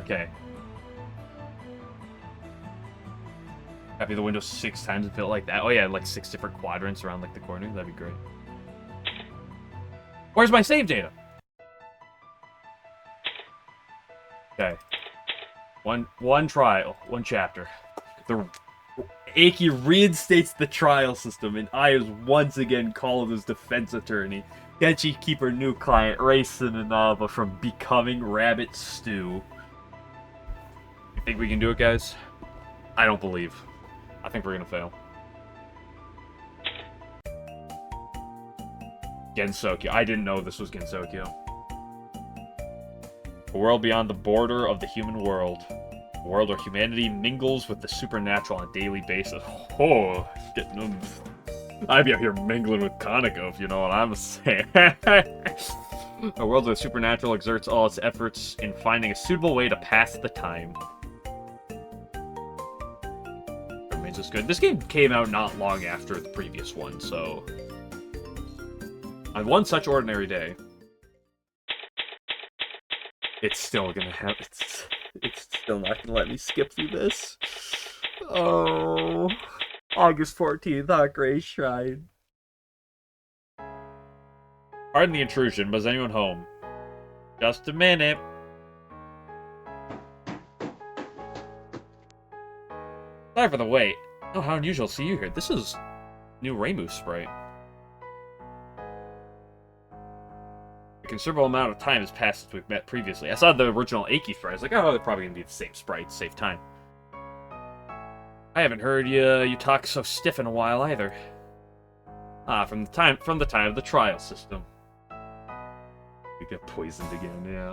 Okay. Copy the window 6 times and fill it like that. Oh yeah, like 6 different quadrants around like the corner. That'd be great. Where's my save data? Okay. One trial, one chapter. The Aki reinstates the trial system, and I is once again called as defense attorney. Can she keep her new client, Ray Sinanava, from becoming Rabbit Stew? You think we can do it, guys? I don't believe. I think we're gonna fail. Gensokyo. I didn't know this was Gensokyo. A world beyond the border of the human world. A world where humanity mingles with the supernatural on a daily basis. Oh, getting them. I'd be out here mingling with Kaneko, if you know what I'm saying. A world where the supernatural exerts all its efforts in finding a suitable way to pass the time. Remains as good. This game came out not long after the previous one, so... On one such ordinary day... It's still gonna have... It's still not gonna let me skip through this. Oh... August 14th, Hot Gray Shrine. Pardon the intrusion, but is anyone home? Just a minute. Sorry for the wait. Oh, how unusual to see you here. This is new Reimu sprite. A considerable amount of time has passed since we've met previously. I saw the original Aki sprite. I was like, oh, they're probably gonna be the same sprite, save time. I haven't heard you talk so stiff in a while either. Ah, from the time of the trial system. We get poisoned again, yeah.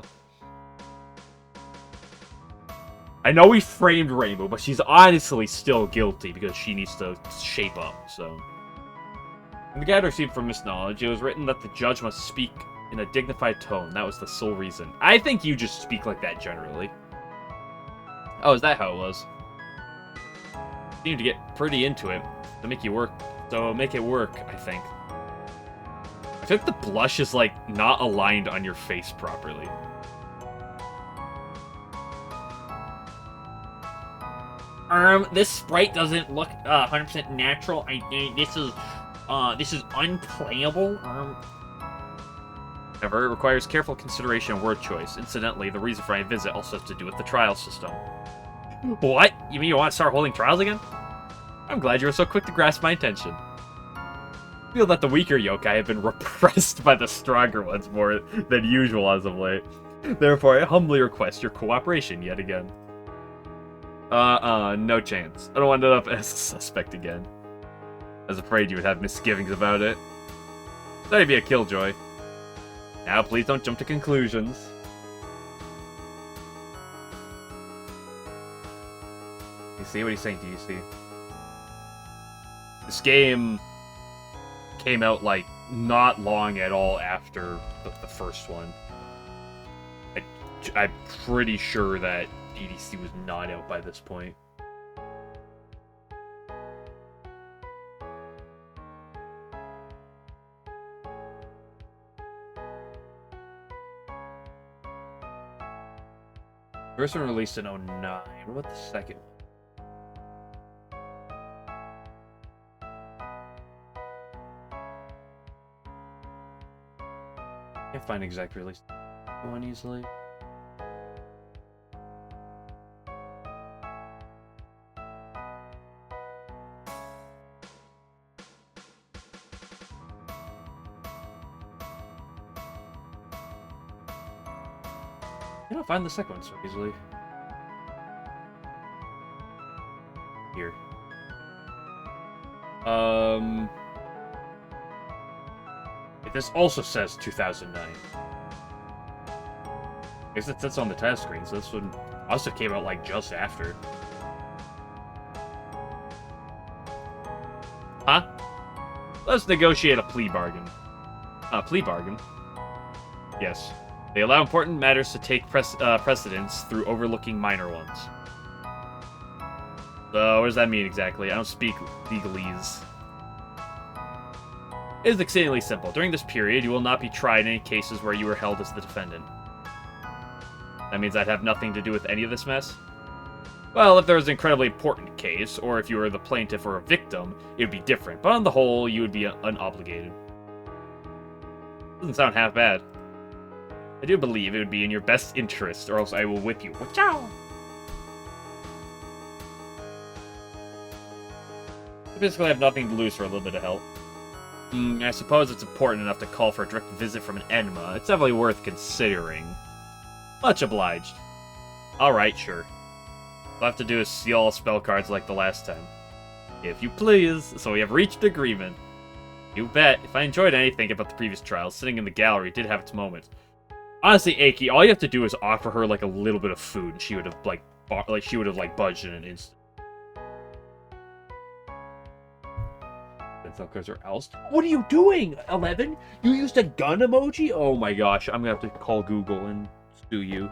I know we framed Rainbow, but she's honestly still guilty because she needs to shape up, so. In the guide received from Miss Knowledge, it was written that the judge must speak in a dignified tone. That was the sole reason. I think you just speak like that generally. Oh, is that how it was? You need to get pretty into it to make you work. So make it work, I think. I think the blush is like not aligned on your face properly. This sprite doesn't look 100% natural. This is unplayable. However, it requires careful consideration and word choice. Incidentally, the reason for my visit also has to do with the trial system. What? You mean you want to start holding trials again? I'm glad you were so quick to grasp my attention. I feel that the weaker yokai have been repressed by the stronger ones more than usual as of late. Therefore, I humbly request your cooperation yet again. No chance. I don't want to end up as a suspect again. I was afraid you would have misgivings about it. That'd be a killjoy. Now, please don't jump to conclusions. You see what he's saying? Do you see? This game came out, like, not long at all after the first one. I'm pretty sure that EDC was not out by this point. First one released in 2009. What about the second one? Can't find exact release one easily. I don't find the second one so easily. Here. This also says 2009. I guess that's on the test screen, so this one also came out like just after. Huh? Let's negotiate a plea bargain. Plea bargain? Yes. They allow important matters to take precedence through overlooking minor ones. So, what does that mean exactly? I don't speak legalese. It is exceedingly simple. During this period, you will not be tried in any cases where you were held as the defendant. That means I'd have nothing to do with any of this mess? Well, if there was an incredibly important case, or if you were the plaintiff or a victim, it would be different. But on the whole, you would be unobligated. Doesn't sound half bad. I do believe it would be in your best interest, or else I will whip you. Ciao! I basically have nothing to lose for a little bit of help. I suppose it's important enough to call for a direct visit from an enema. It's definitely worth considering. Much obliged. Alright, sure. All I have to do is steal all spell cards like the last time. If you please. So we have reached agreement. You bet. If I enjoyed anything about the previous trials, sitting in the gallery did have its moments. Honestly, Aiki, all you have to do is offer her like a little bit of food, and she would have like budged in an instant. Cards are oust. What are you doing, 11? You used a gun emoji? Oh my gosh, I'm gonna have to call Google and sue you.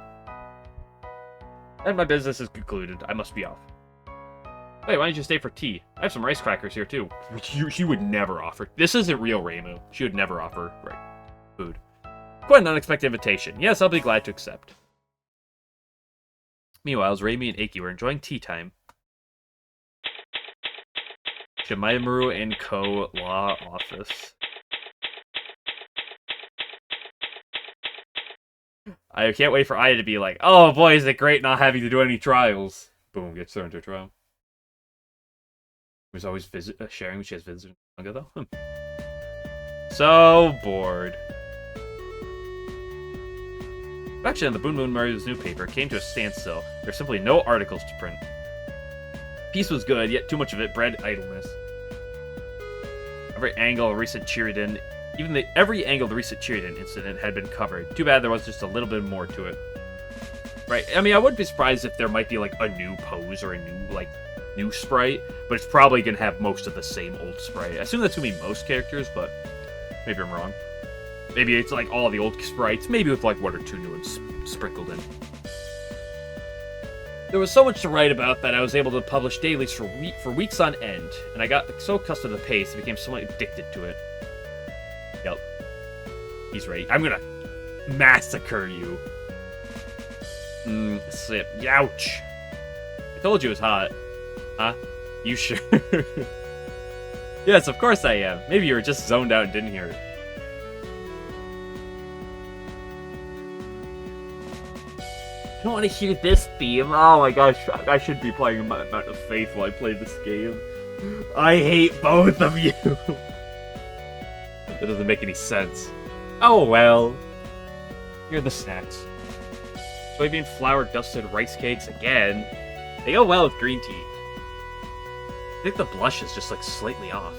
And my business is concluded. I must be off. Wait, why don't you stay for tea? I have some rice crackers here too. She would never offer. This isn't real Reimu. She would never offer food. Quite an unexpected invitation. Yes, I'll be glad to accept. Meanwhile, as Reimi and Aiki were enjoying tea time, Shimaimuru and Co. Law Office. I can't wait for Aya to be like, oh boy, is it great not having to do any trials. Boom, gets thrown into a trial. She's always sharing when she has visitors in manga, though. So bored. Production of the Boon Moon Mario's new paper came to a standstill. There were simply no articles to print. Peace was good, yet too much of it bred idleness. Every angle of the recent Chiridan incident had been covered. Too bad there was just a little bit more to it. Right, I mean, I wouldn't be surprised if there might be, like, a new pose or a new sprite, but it's probably gonna have most of the same old sprite. I assume that's gonna be most characters, but maybe I'm wrong. Maybe it's, like, all the old sprites, maybe with, like, one or two new ones sprinkled in. There was so much to write about that I was able to publish dailies for weeks on end, and I got so accustomed to the pace, I became somewhat addicted to it. Yep. He's right. I'm gonna massacre you. Sip. Youch. I told you it was hot. Huh? You sure? Yes, of course I am. Maybe you were just zoned out and didn't hear it. I don't want to hear this theme. Oh my gosh, I should be playing Amount of Faith while I play this game. I hate both of you. That doesn't make any sense. Oh well. Here are the snacks. Soybean flour dusted rice cakes again. They go well with green tea. I think the blush is just like slightly off.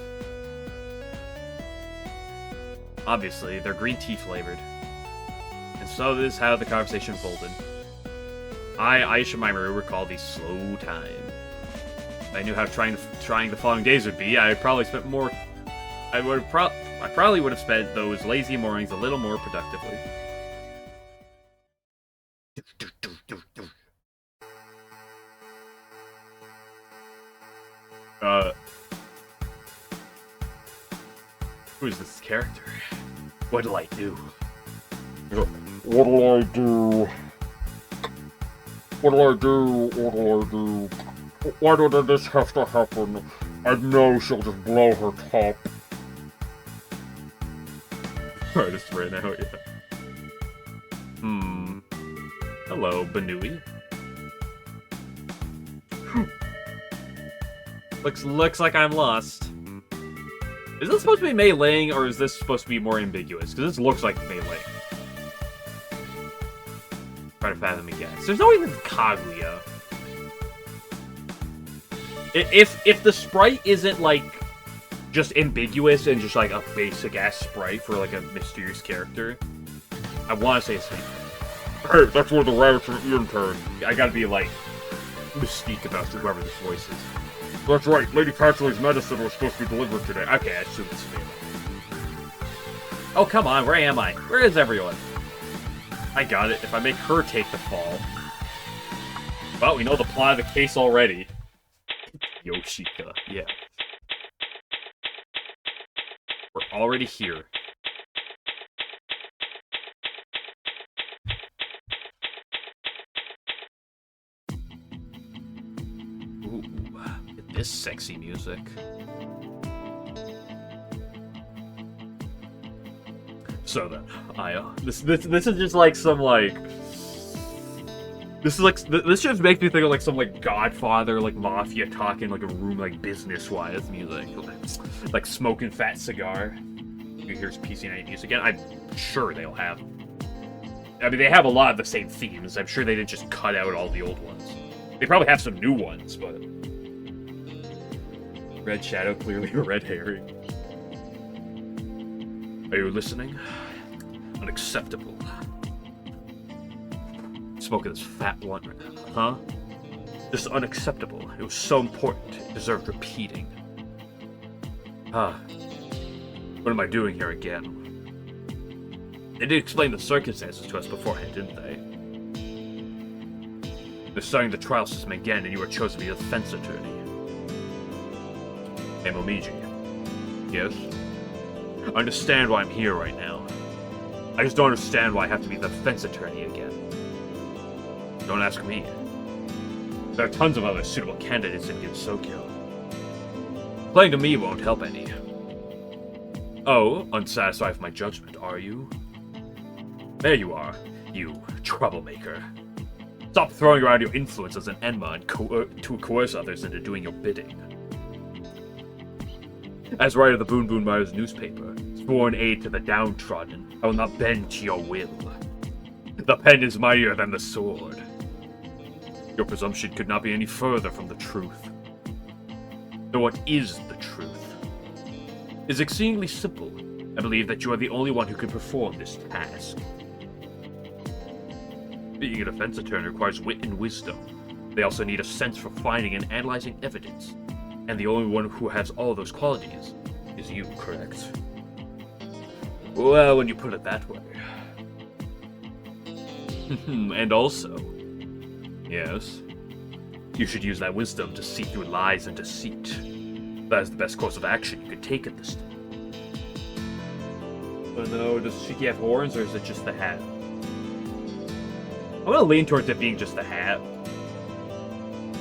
Obviously, they're green tea flavored. And so this is how the conversation folded. I, Maimoru, recall the slow time. If I knew how trying the following days would be, I probably would have spent those lazy mornings a little more productively. Who's this character? What'll I do? What'll I do? What'll I do? What'll I do? Why did this have to happen? I know she'll just blow her top. I just ran out, yeah. Hello, Banui. Looks like I'm lost. Is this supposed to be Meiling, or is this supposed to be more ambiguous? Because this looks like Meiling. Try to fathom a guess. There's no even Kaguya. If the sprite isn't like just ambiguous and just like a basic ass sprite for like a mysterious character, I want to say it's me. Hey, that's where the rabbits from Ian turn. I gotta be like mystique about whoever this voice is. That's right, Lady Patchley's medicine was supposed to be delivered today. Okay, I assume it's me. Oh, come on, where am I? Where is everyone? I got it, if I make her take the fall. Well, we know the plot of the case already. Yoshika, yeah. We're already here. Ooh, this sexy music. So then, this is just like some like. This just makes me think of like some like Godfather, like mafia talk in like a room like business-wise music, like smoking fat cigar. You hear PC90 music again. I'm sure they'll have. I mean, they have a lot of the same themes. I'm sure they didn't just cut out all the old ones. They probably have some new ones, but Red Shadow, clearly a red herring. Are you listening? Unacceptable. Smoking this fat blunt right now, huh? This is unacceptable. It was so important. It deserved repeating. What am I doing here again? They did explain the circumstances to us beforehand, didn't they? They're starting the trial system again, and you were chosen to be a defense attorney. Hey, Momiji. Yes? I understand why I'm here right now. I just don't understand why I have to be the defense attorney again. Don't ask me. There are tons of other suitable candidates in Gyakuten. Playing to me won't help any. Oh, unsatisfied with my judgment, are you? There you are, you troublemaker. Stop throwing around your influence as an enma and to coerce others into doing your bidding. As writer of the Boon Boon Myers newspaper, sworn aid to the downtrodden, I will not bend to your will. The pen is mightier than the sword. Your presumption could not be any further from the truth. So what is the truth? It is exceedingly simple. I believe that you are the only one who can perform this task. Being a defense attorney requires wit and wisdom. They also need a sense for finding and analyzing evidence. And the only one who has all those qualities is you, correct? Well, when you put it that way. And also, yes, you should use that wisdom to see through lies and deceit. That is the best course of action you could take at this time. Oh no, does Shiki have horns, or is it just the hat? I'm gonna lean towards it being just the hat.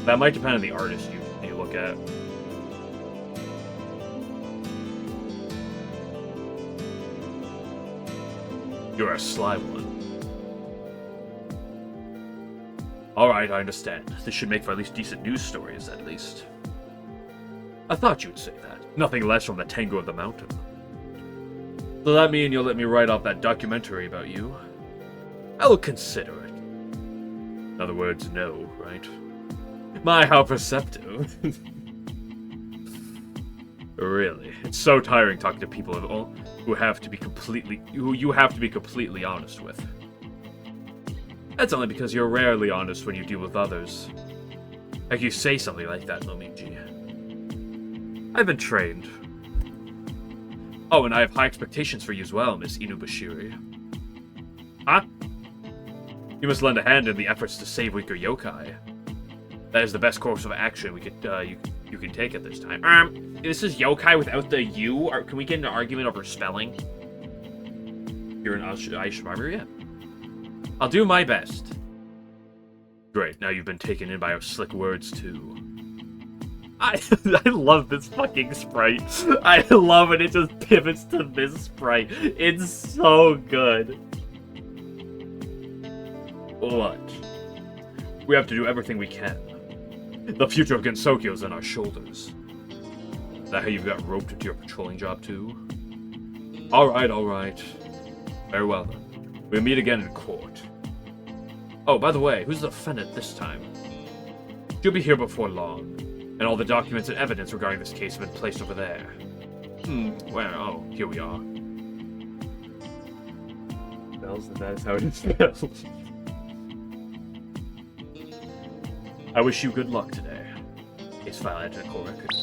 That might depend on the artist you look at. You're a sly one. Alright, I understand. This should make for at least decent news stories, at least. I thought you'd say that. Nothing less from the Tengu of the Mountain. Does that mean you'll let me write off that documentary about you? I will consider it. In other words, no, right? My, how perceptive. Really, it's so tiring talking to people who you have to be completely honest with. That's only because you're rarely honest when you deal with others. Like you say something like that, Momiji. I've been trained. Oh, and I have high expectations for you as well, Miss Inubashiri. Huh? You must lend a hand in the efforts to save weaker yokai. That is the best course of action we could you can take at this time. This is yokai without the U? Or can we get an argument over spelling? You're an Aishmaru? Yeah. I'll do my best. Great, now you've been taken in by our slick words too. I love this fucking sprite. I love it. It just pivots to this sprite. It's so good. What? We have to do everything we can. The future of Gensokyo is on our shoulders. Is that how you've got roped into your patrolling job too? Alright. Very well then. We'll meet again in court. Oh, by the way, who's the defendant this time? She'll be here before long. And all the documents and evidence regarding this case have been placed over there. Well, here we are. That is how it is spelled. I wish you good luck today. Case file entered in court record.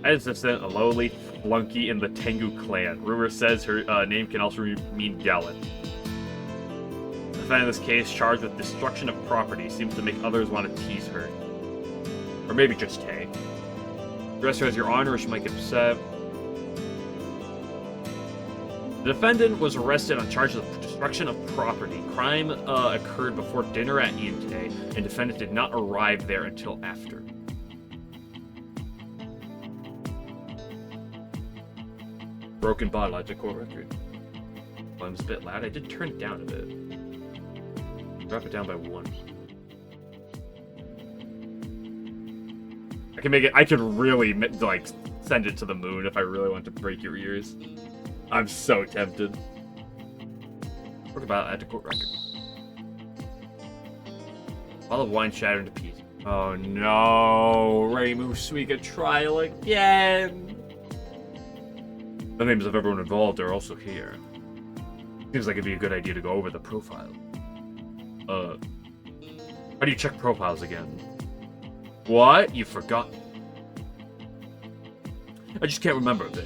Assistant, a lowly flunky in the Tengu clan. Rumor says her name can also mean gallant. The defendant in this case, charged with destruction of property, seems to make others want to tease her. Or maybe just Tay. Dress her as your honor or she might get upset. The defendant was arrested on charges of destruction of property. Crime occurred before dinner at Iante, and defendant did not arrive there until after. Broken bottle, I took court record. Volume's a bit loud. I did turn it down a bit. Drop it down by 1. I can make it. I could really, like, send it to the moon if I really want to break your ears. I'm so tempted. Talk about add to court record. Bottle of wine shattered into pieces. Oh no, Reimu Suiga trial again. The names of everyone involved are also here. Seems like it'd be a good idea to go over the profile. How do you check profiles again? What? You forgot? I just can't remember a bit.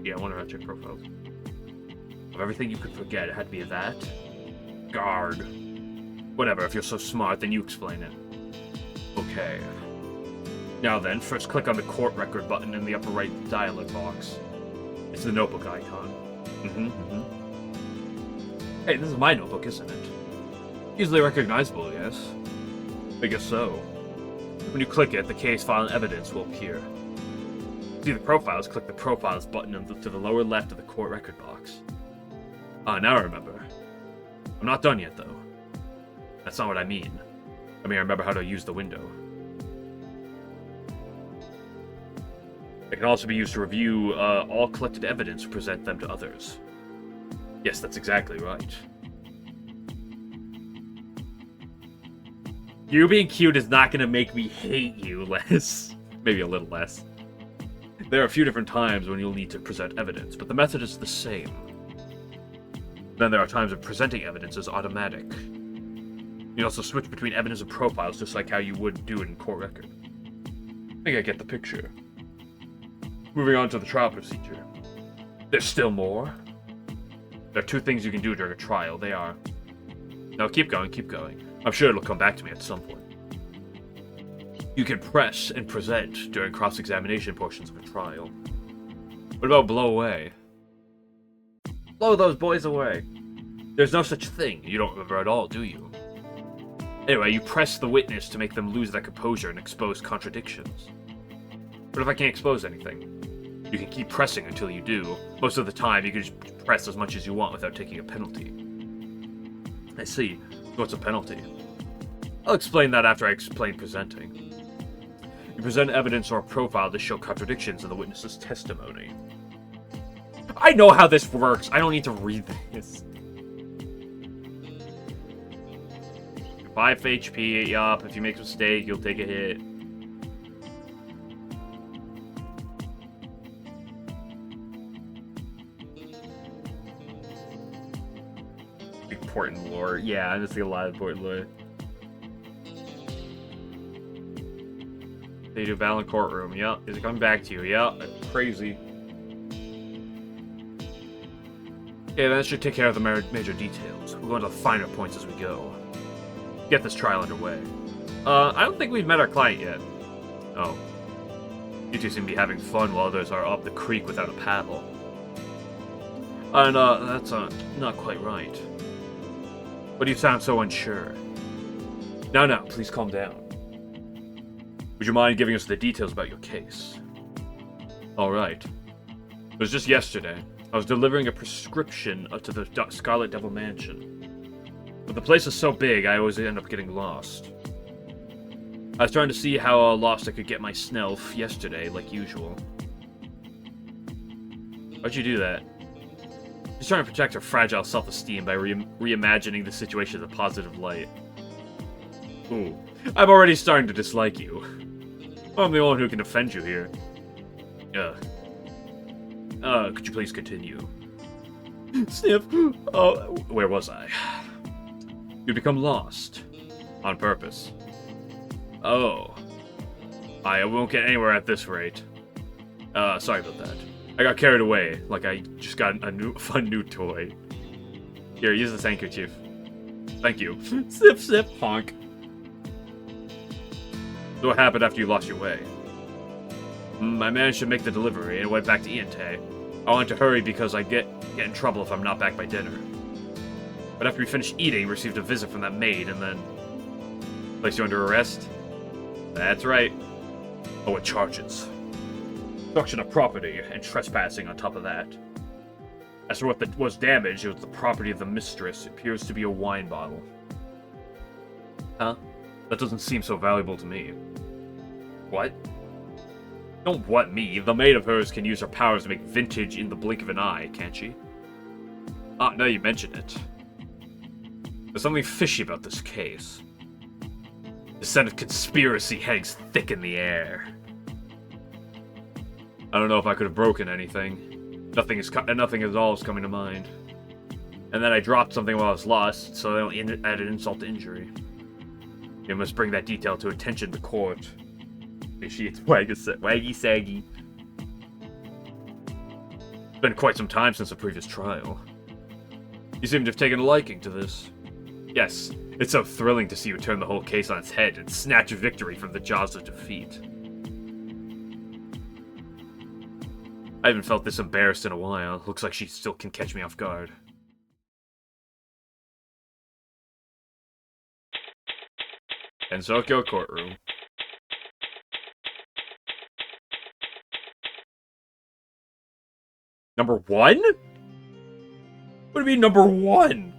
Yeah, I wonder how to check profiles. Of everything you could forget, it had to be that. Guard. Whatever, if you're so smart, then you explain it. Okay. Now then, first click on the court record button in the upper right dialog box. It's the notebook icon. Hey, this is my notebook, isn't it? Easily recognizable, yes? I guess so. When you click it, the case file and evidence will appear. To see the profiles, click the Profiles button to the lower left of the court record box. Ah, now I remember. I'm not done yet, though. That's not what I mean. I mean, I remember how to use the window. It can also be used to review all collected evidence and present them to others. Yes, that's exactly right. You being cute is not going to make me hate you less. Maybe a little less. There are a few different times when you'll need to present evidence, but the method is the same. Then there are times when presenting evidence is automatic. You can also switch between evidence and profiles just like how you would do it in court record. I think I get the picture. Moving on to the trial procedure. There's still more? There are 2 things you can do during a trial. They are... No, keep going, keep going. I'm sure it'll come back to me at some point. You can press and present during cross-examination portions of a trial. What about blow away? Blow those boys away. There's no such thing. You don't remember at all, do you? Anyway, you press the witness to make them lose their composure and expose contradictions. But if I can't expose anything? You can keep pressing until you do. Most of the time, you can just press as much as you want without taking a penalty. I see. What's a penalty? I'll explain that after I explain presenting. You present evidence or a profile to show contradictions in the witness's testimony. I know how this works. I don't need to read this. 5 HP, yup. If you make a mistake, you'll take a hit. Important lore. Yeah, I'm just seeing a lot of important lore. They do battle in courtroom. Yep. Is it coming back to you? Yep. Crazy. Okay, that should take care of the major details. We'll go into the finer points as we go. Get this trial underway. I don't think we've met our client yet. Oh. You two seem to be having fun while others are up the creek without a paddle. And, that's, not quite right. But you sound so unsure. Now, please calm down. Would you mind giving us the details about your case? Alright. It was just yesterday. I was delivering a prescription to the Scarlet Devil Mansion. But the place is so big, I always end up getting lost. I was trying to see how lost I could get my Snelf yesterday, like usual. Why'd you do that? She's trying to protect her fragile self-esteem by reimagining the situation in a positive light. Ooh. I'm already starting to dislike you. I'm the only one who can defend you here. Could you please continue? Sniff! Oh, where was I? You become lost. On purpose. Oh. I won't get anywhere at this rate. Sorry about that. I got carried away, like I just got a fun new toy. Here, use this handkerchief. Thank you. Sip, sip, honk. So what happened after you lost your way? I managed to make the delivery and went back to Iante. I want to hurry because I get in trouble if I'm not back by dinner. But after we finished eating, we received a visit from that maid, and then... Place you under arrest? That's right. Oh, what charges? Destruction of property, and trespassing on top of that. As for what was damaged, it was the property of the mistress. It appears to be a wine bottle. Huh? That doesn't seem so valuable to me. What? Don't what me. The maid of hers can use her powers to make vintage in the blink of an eye, can't she? Ah, now you mention it. There's something fishy about this case. The scent of conspiracy hangs thick in the air. I don't know if I could have broken anything. Nothing at all is coming to mind. And then I dropped something while I was lost, so I don't add an insult to injury. You must bring that detail to attention to court. It's waggy saggy. It's been quite some time since the previous trial. You seem to have taken a liking to this. Yes, it's so thrilling to see you turn the whole case on its head and snatch a victory from the jaws of defeat. I haven't felt this embarrassed in a while. Looks like she still can catch me off guard. Enzokyo courtroom. Number 1? What do you mean number 1?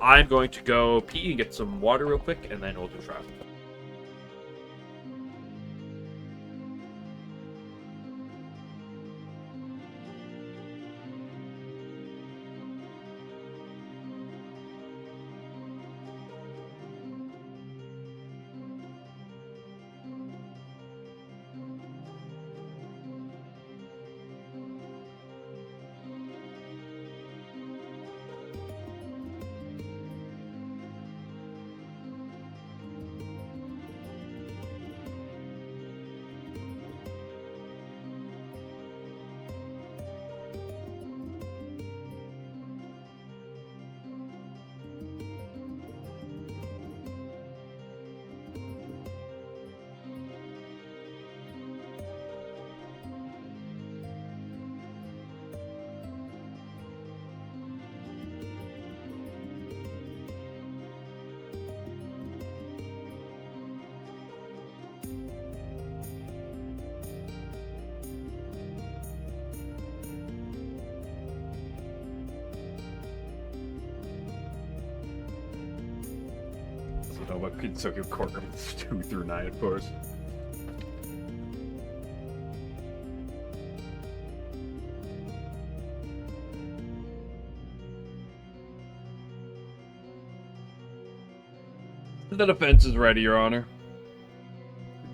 I'm going to go pee and get some water real quick, and then we'll do trial. What Tokyo Courtroom 2 through 9, of course. The defense is ready, Your Honor.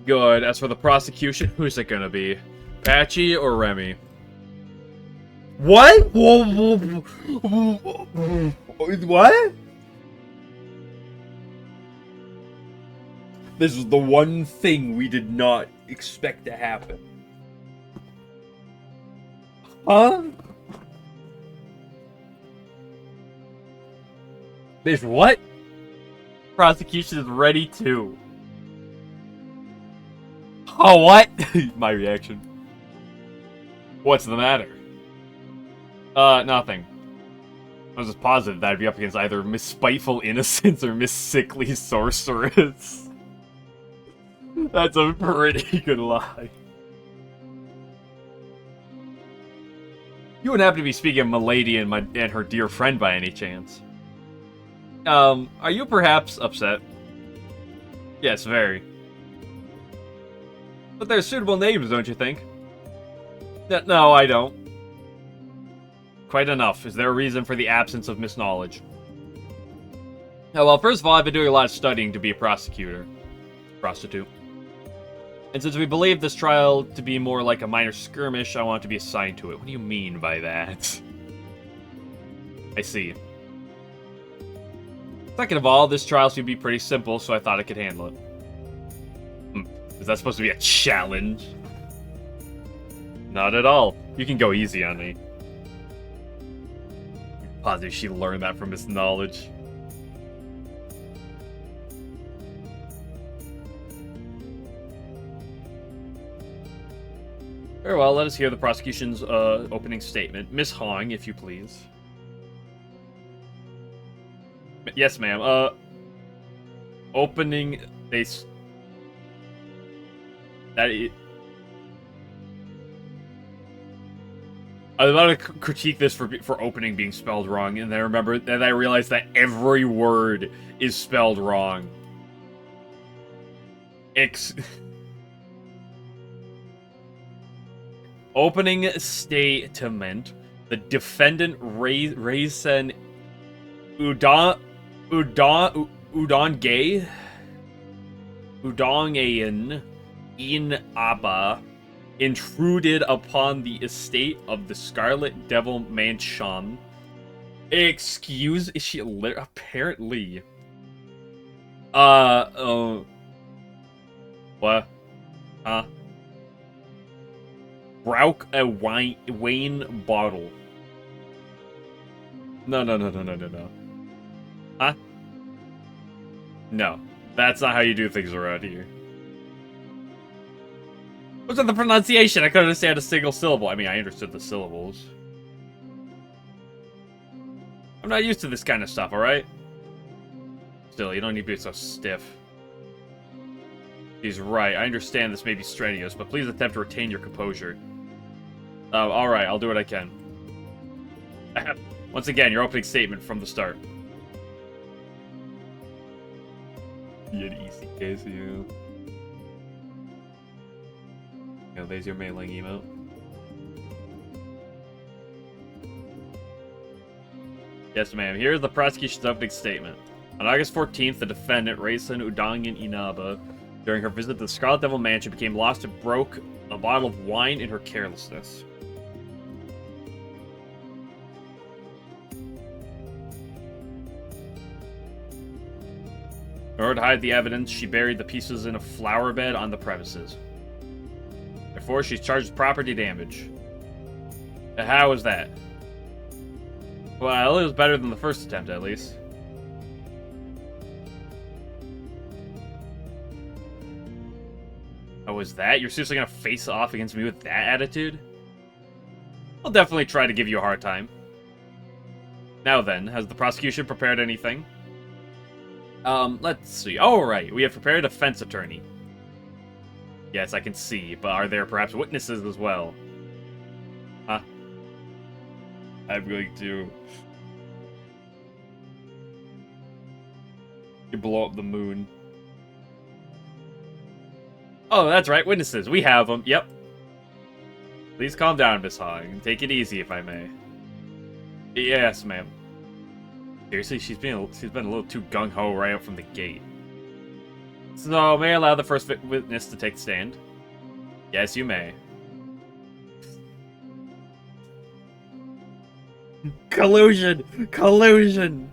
Good. As for the prosecution, who's it gonna be? Patchy or Remy? What? What? This is the one thing we did not expect to happen. Huh? There's what? Prosecution is ready too. Oh, what? My reaction. What's the matter? Nothing. I was just positive that I'd be up against either Miss Spiteful Innocence or Miss Sickly Sorceress. That's a pretty good lie. You wouldn't happen to be speaking of Milady and her dear friend by any chance? Are you perhaps upset? Yes, very. But they're suitable names, don't you think? No, I don't. Quite enough. Is there a reason for the absence of misknowledge? Oh, well, first of all, I've been doing a lot of studying to be a prosecutor. Prostitute. And since we believe this trial to be more like a minor skirmish, I want to be assigned to it. What do you mean by that? I see. Second of all, this trial should be pretty simple, so I thought I could handle it. Is that supposed to be a challenge? Not at all. You can go easy on me. I'm positive she learned that from his knowledge. Very well, let us hear the prosecution's opening statement. Miss Hong, if you please. Yes, ma'am. Opening base. That is. I was about to critique this for opening being spelled wrong, and then I realized that every word is spelled wrong. Opening statement. The defendant Reisen Udongayan in Abba intruded upon the estate of the Scarlet Devil Mansion. Excuse, is she apparently? What? Huh? Brouk a Wayne bottle. No. Huh? No. That's not how you do things around here. What's with the pronunciation? I couldn't understand a single syllable. I mean, I understood the syllables. I'm not used to this kind of stuff, alright? Still, you don't need to be so stiff. He's right. I understand this may be strenuous, but please attempt to retain your composure. Alright, I'll do what I can. Once again, your opening statement from the start. You had easy case, you. Yeah, there's your Meiling emote. Yes, ma'am. Here's the prosecution's opening statement. On August 14th, the defendant, Reisen Udangin Inaba, during her visit to the Scarlet Devil Mansion, became lost and broke a bottle of wine in her carelessness. In order to hide the evidence, she buried the pieces in a flower bed on the premises. Therefore, she's charged with property damage. How was that? Well, it was better than the first attempt, at least. Oh, was that? You're seriously gonna face off against me with that attitude? I'll definitely try to give you a hard time. Now then, has the prosecution prepared anything? Let's see. Alright, we have prepared a defense attorney. Yes, I can see, but are there perhaps witnesses as well? Huh? I'm going to... You blow up the moon. Oh, that's right, witnesses. We have them. Yep. Please calm down, Miss Hong. Take it easy, if I may. Yes, ma'am. Seriously, she's been a little too gung-ho right out from the gate. So, may I allow the first witness to take the stand? Yes, you may. Collusion! Collusion!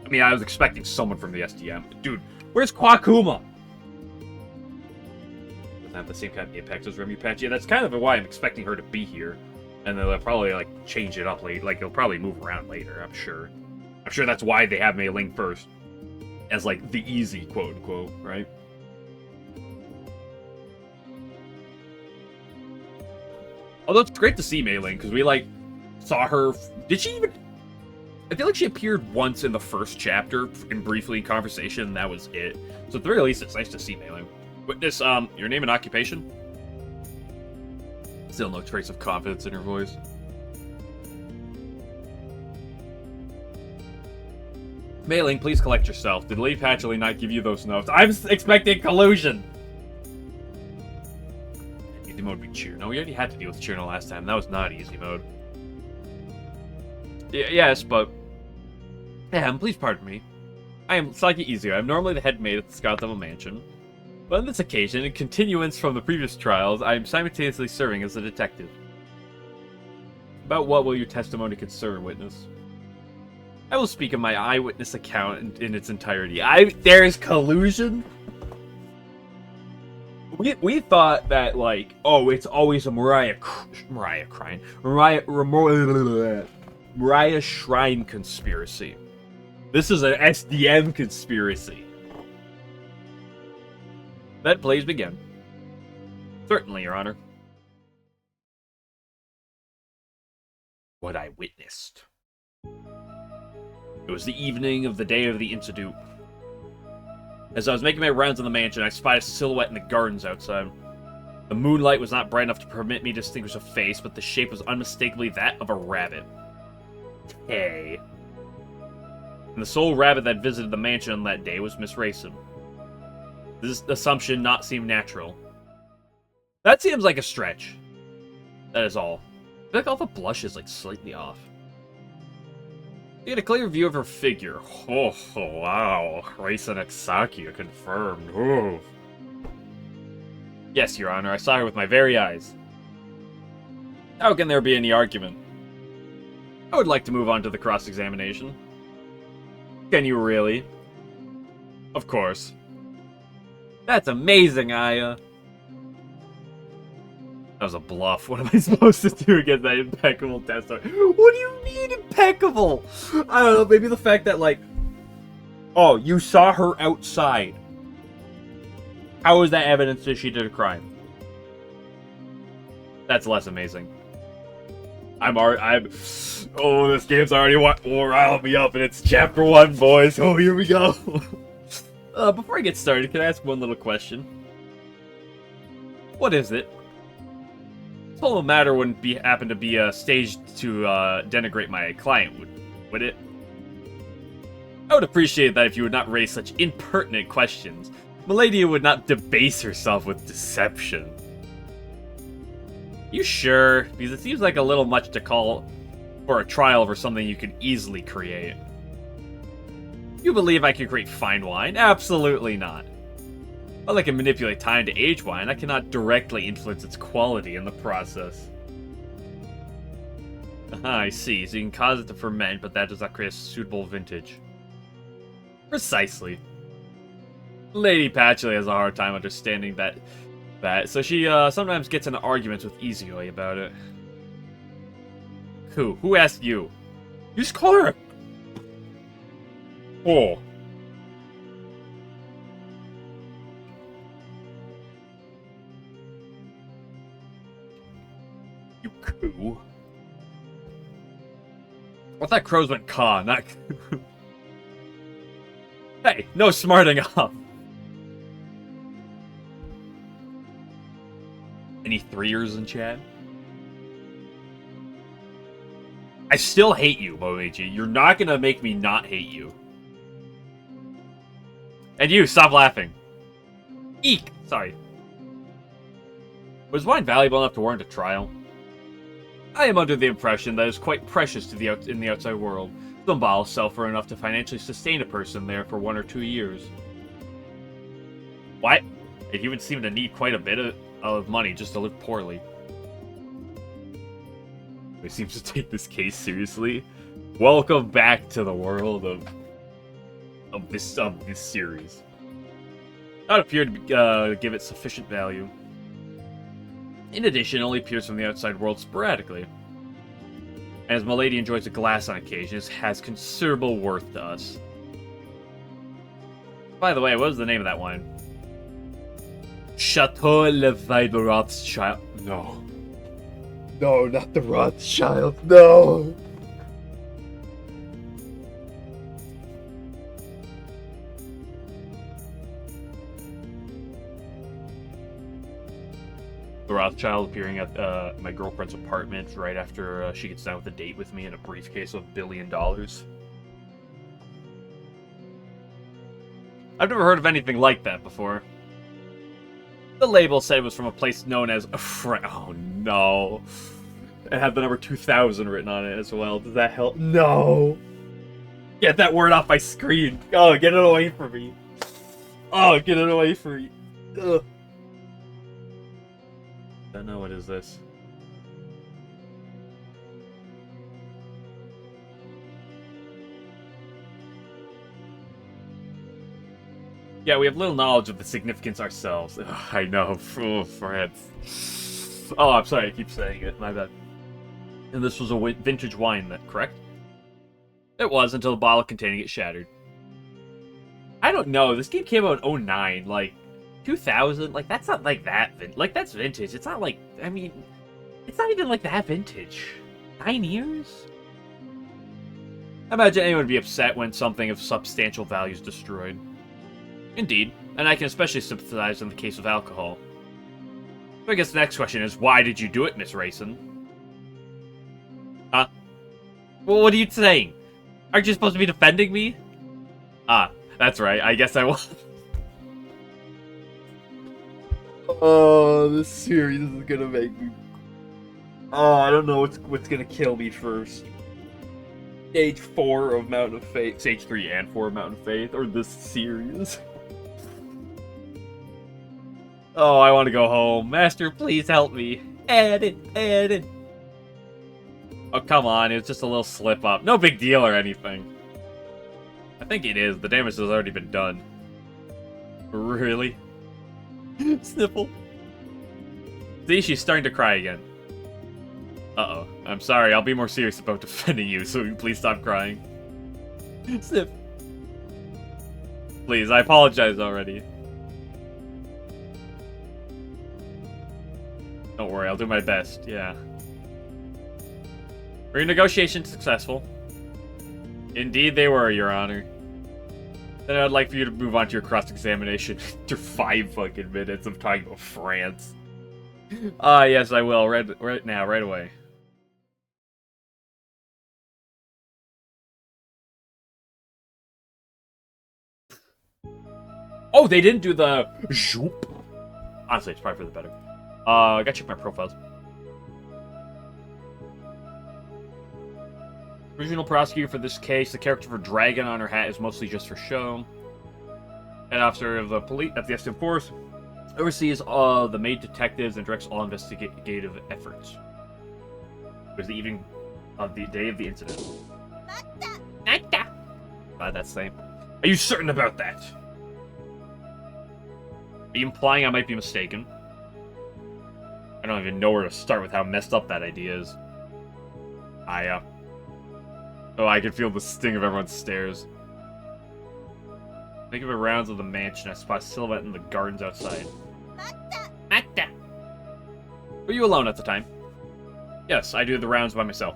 I mean, I was expecting someone from the SDM. Dude, where's Kwakuma? Doesn't have the same kind of impact as Remy Patch. Yeah, that's kind of why I'm expecting her to be here. And they'll probably, like, change it up later. Like, they'll probably move around later, I'm sure. I'm sure that's why they have Meiling first. As, like, the easy, quote-unquote, right? Although it's great to see Meiling, because we, like, saw her... Did she even... I feel like she appeared once in the first chapter, in briefly in conversation, and that was it. So at the very least, it's nice to see Meiling. Witness, your name and occupation? Still no trace of confidence in her voice. Meiling, please collect yourself. Did Lady Patchley not give you those notes? I'm expecting collusion! Easy mode be cheer. No, we already had to deal with cheer last time. That was not easy mode. Yes, but... please pardon me. I am slightly easier. I'm normally the head maid at the Scarlet Devil Mansion. But on this occasion, in continuance from the previous trials, I am simultaneously serving as a detective. About what will your testimony concern, witness? I will speak of my eyewitness account in its entirety. There is collusion? We thought that, like, oh, it's always a Mariah Shrine conspiracy. This is an SDM conspiracy. Then please begin. Certainly, Your Honor. What I witnessed. It was the evening of the day of the incident. As I was making my rounds in the mansion, I spied a silhouette in the gardens outside. The moonlight was not bright enough to permit me to distinguish a face, but the shape was unmistakably that of a rabbit. Hey. And the sole rabbit that visited the mansion on that day was Miss Rayson. This assumption not seem natural. That seems like a stretch. That is all. I feel like all the blush is like slightly off. You get a clear view of her figure. Oh wow. Rayson Exaki confirmed. Oh. Yes, Your Honor, I saw her with my very eyes. How can there be any argument? I would like to move on to the cross-examination. Can you really? Of course. That's amazing, Aya. That was a bluff. What am I supposed to do against that impeccable test? What do you mean impeccable? I don't know, maybe the fact that, like... Oh, you saw her outside. How is that evidence that she did a crime? That's less amazing. Oh, this game's already riled me up, and it's chapter 1, boys. Oh, here we go. Before I get started, can I ask one little question? What is it? This whole matter wouldn't happen to be staged to denigrate my client, would it? I would appreciate that if you would not raise such impertinent questions. Milady would not debase herself with deception. You sure? Because it seems like a little much to call for a trial over something you could easily create. You believe I can create fine wine? Absolutely not. While I can manipulate time to age wine, I cannot directly influence its quality in the process. Aha, I see. So you can cause it to ferment, but that does not create a suitable vintage. Precisely. Lady Patchley has a hard time understanding that, so she sometimes gets in arguments with Izuyoi about it. Who asked you? You just call her a... Oh. You coo? I thought crows went caw, not coo. Hey, no smarting up. Any 3ers in chat? I still hate you, Moichi. You're not gonna make me not hate you. And you, stop laughing. Eek! Sorry. Was wine valuable enough to warrant a trial? I am under the impression that it's quite precious in the outside world. Some bottles sell for enough to financially sustain a person there for 1 or 2 years. What? It even seemed to need quite a bit of money just to live poorly. He seems to take this case seriously. Welcome back to the world of this series. Not appear to give it sufficient value. In addition, it only appears from the outside world sporadically. As Milady enjoys a glass on occasion, it has considerable worth to us. By the way, what was the name of that wine? Chateau Le Vibe Rothschild. No. No, not the Rothschild. No. The Rothschild appearing at my girlfriend's apartment right after she gets done with a date with me in a briefcase of $1 billion. I've never heard of anything like that before. The label said it was from a place known as oh no. It had the number 2000 written on it as well. Does that help? No. Get that word off my screen. Oh, get it away from me. Oh, get it away from me. Ugh. Don't know, what is this? Yeah, we have little knowledge of the significance ourselves. Ugh, I know. Oh, friends. Oh, I'm sorry, I keep saying it. My bad. And this was a vintage wine, correct? It was, until the bottle containing it shattered. I don't know. This game came out in 2009. Like, 2000? Like, that's not like that. Like, that's vintage. It's not like, I mean, it's not even like that vintage. 9 years? I imagine anyone would be upset when something of substantial value is destroyed. Indeed, and I can especially sympathize in the case of alcohol. So I guess the next question is, why did you do it, Miss Rayson? Huh? Well, what are you saying? Aren't you supposed to be defending me? Ah, that's right, I guess I was. Oh, this series is gonna make me... Oh, I don't know what's gonna kill me first. Stage 4 of Mountain of Faith. Stage 3 and 4 of Mountain of Faith, or this series. Oh, I want to go home. Master, please help me. Edit. Oh, come on, it was just a little slip-up. No big deal or anything. I think it is. The damage has already been done. Really? Sniffle. See, she's starting to cry again. Uh-oh. I'm sorry, I'll be more serious about defending you, so please stop crying. Sniff. Please, I apologize already. Don't worry, I'll do my best, yeah. Renegotiation successful. Indeed they were, Your Honor. Then I'd like for you to move on to your cross-examination after 5 fucking minutes of talking about France. Yes, I will. Right now, right away. Oh, they didn't do the zoop. Honestly, it's probably for the better. I gotta check my profiles. Original prosecutor for this case, the character for Dragon on her hat is mostly just for show. Head officer of the police at the SM Force oversees the maid detectives and directs all investigative efforts. It was the evening of the day of the incident. Nata. That's the same. Are you certain about that? Are you implying I might be mistaken? I don't even know where to start with how messed up that idea is. Oh, I can feel the sting of everyone's stares. Think of the rounds of the mansion. I spot a silhouette in the gardens outside. Mata. Were you alone at the time? Yes, I do the rounds by myself.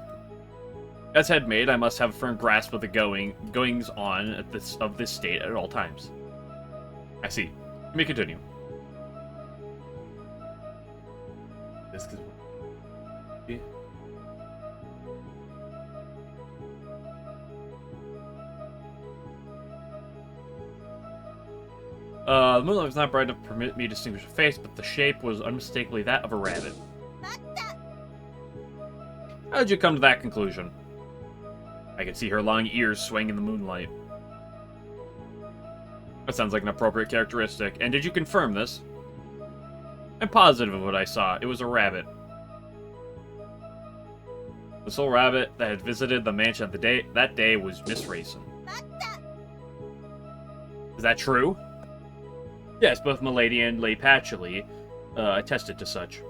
As head maid, I must have a firm grasp of the goings on of this state at all times. I see. Let me continue. This is... The moonlight was not bright enough to permit me to distinguish a face, but the shape was unmistakably that of a rabbit. How did you come to that conclusion? I could see her long ears swaying in the moonlight. That sounds like an appropriate characteristic. And did you confirm this? I'm positive of what I saw. It was a rabbit. The sole rabbit that had visited the mansion that day was Miss Rayson. Is that true? Yes, both Milady and Lady Patchouli attested to such.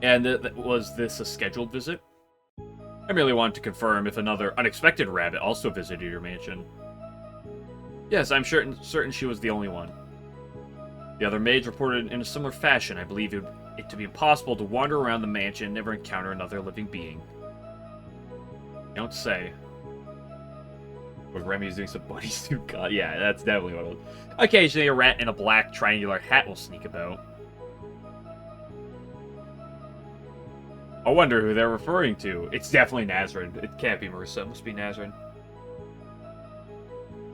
And was this a scheduled visit? I merely wanted to confirm if another unexpected rabbit also visited your mansion. Yes, I'm certain she was the only one. The other maids reported in a similar fashion. I believe it to be impossible to wander around the mansion and never encounter another living being. Don't say. With Remy's doing some bunny suit. God, yeah, that's definitely what it was. Occasionally, a rat in a black triangular hat will sneak about. I wonder who they're referring to. It's definitely Nazrin. It can't be Marissa. It must be Nazrin.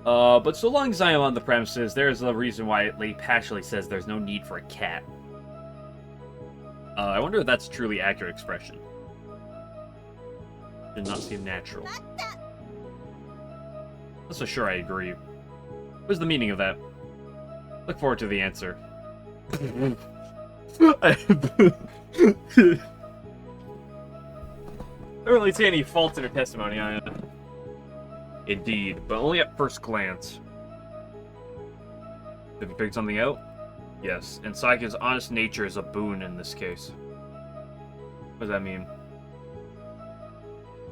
But so long as I am on the premises, there's a reason why Lady Patchouli says there's no need for a cat. I wonder if that's a truly accurate expression. Did not seem natural. That's for sure I agree. What's the meaning of that? Look forward to the answer. I don't really see any faults in her testimony, Indeed, but only at first glance. Have you figured something out? Yes, and Saika's honest nature is a boon in this case. What does that mean?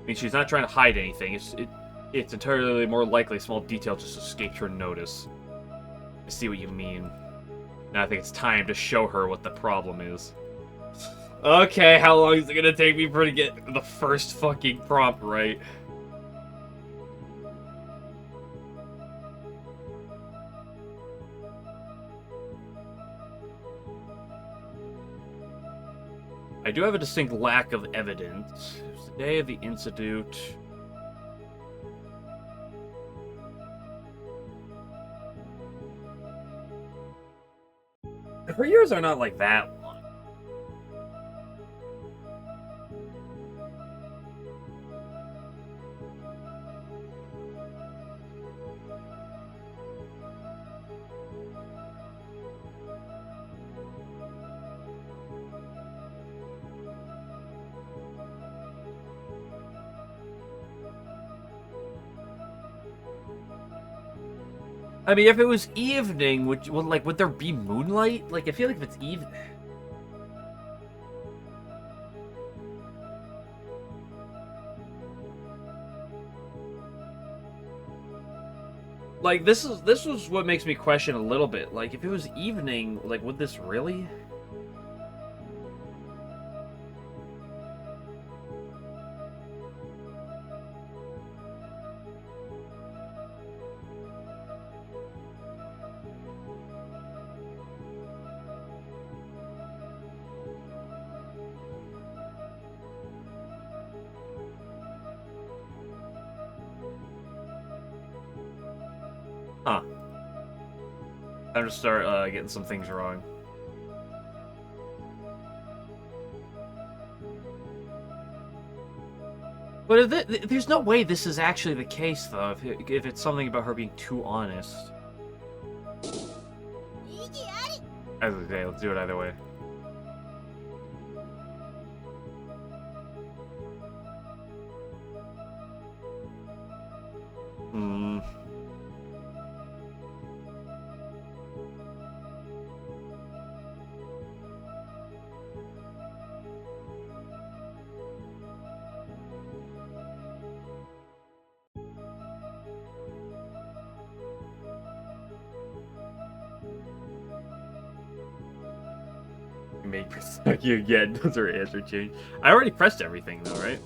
I mean, she's not trying to hide anything. It's entirely more likely a small detail just escaped her notice. I see what you mean. Now I think it's time to show her what the problem is. Okay, how long is it gonna take me for to get the first fucking prompt right? I do have a distinct lack of evidence. It was the day of the institute. Her years are not like that long. I mean, if it was evening, would there be moonlight? Like, I feel like if it's evening. Like, this was what makes me question a little bit. Like, if it was evening, like, would this really? Huh. I'm gonna start getting some things wrong. But there's no way this is actually the case, though, if it's something about her being too honest. As I say, let's do it either way. Hmm. Make you again. Does her answer change? I already pressed everything though, right?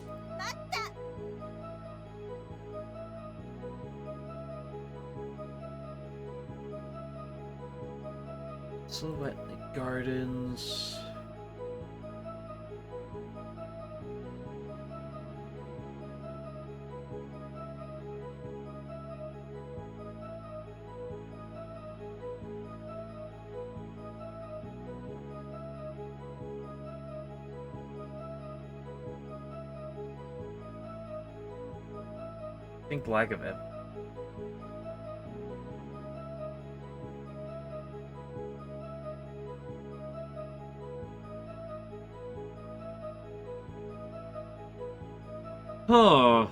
Silhouette in the gardens. I think lack of it. Huh.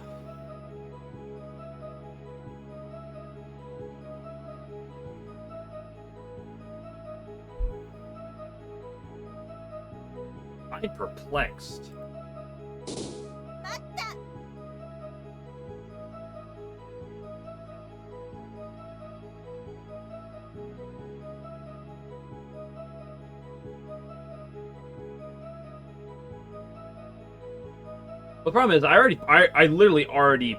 I'm perplexed. The problem is, I literally already,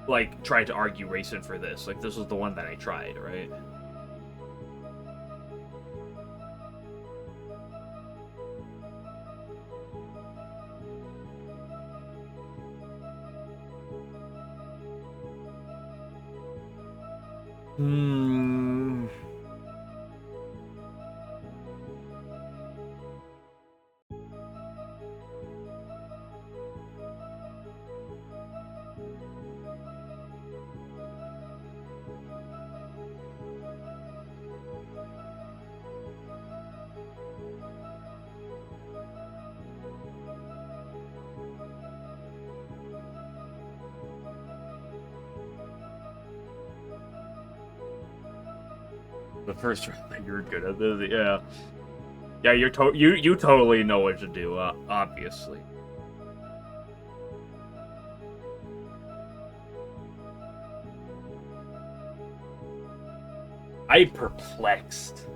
like, tried to argue Racing for this. Like, this was the one that I tried, right? Hmm. The first round, you're good at this, yeah. Yeah, you totally know what to do, obviously. I'm perplexed.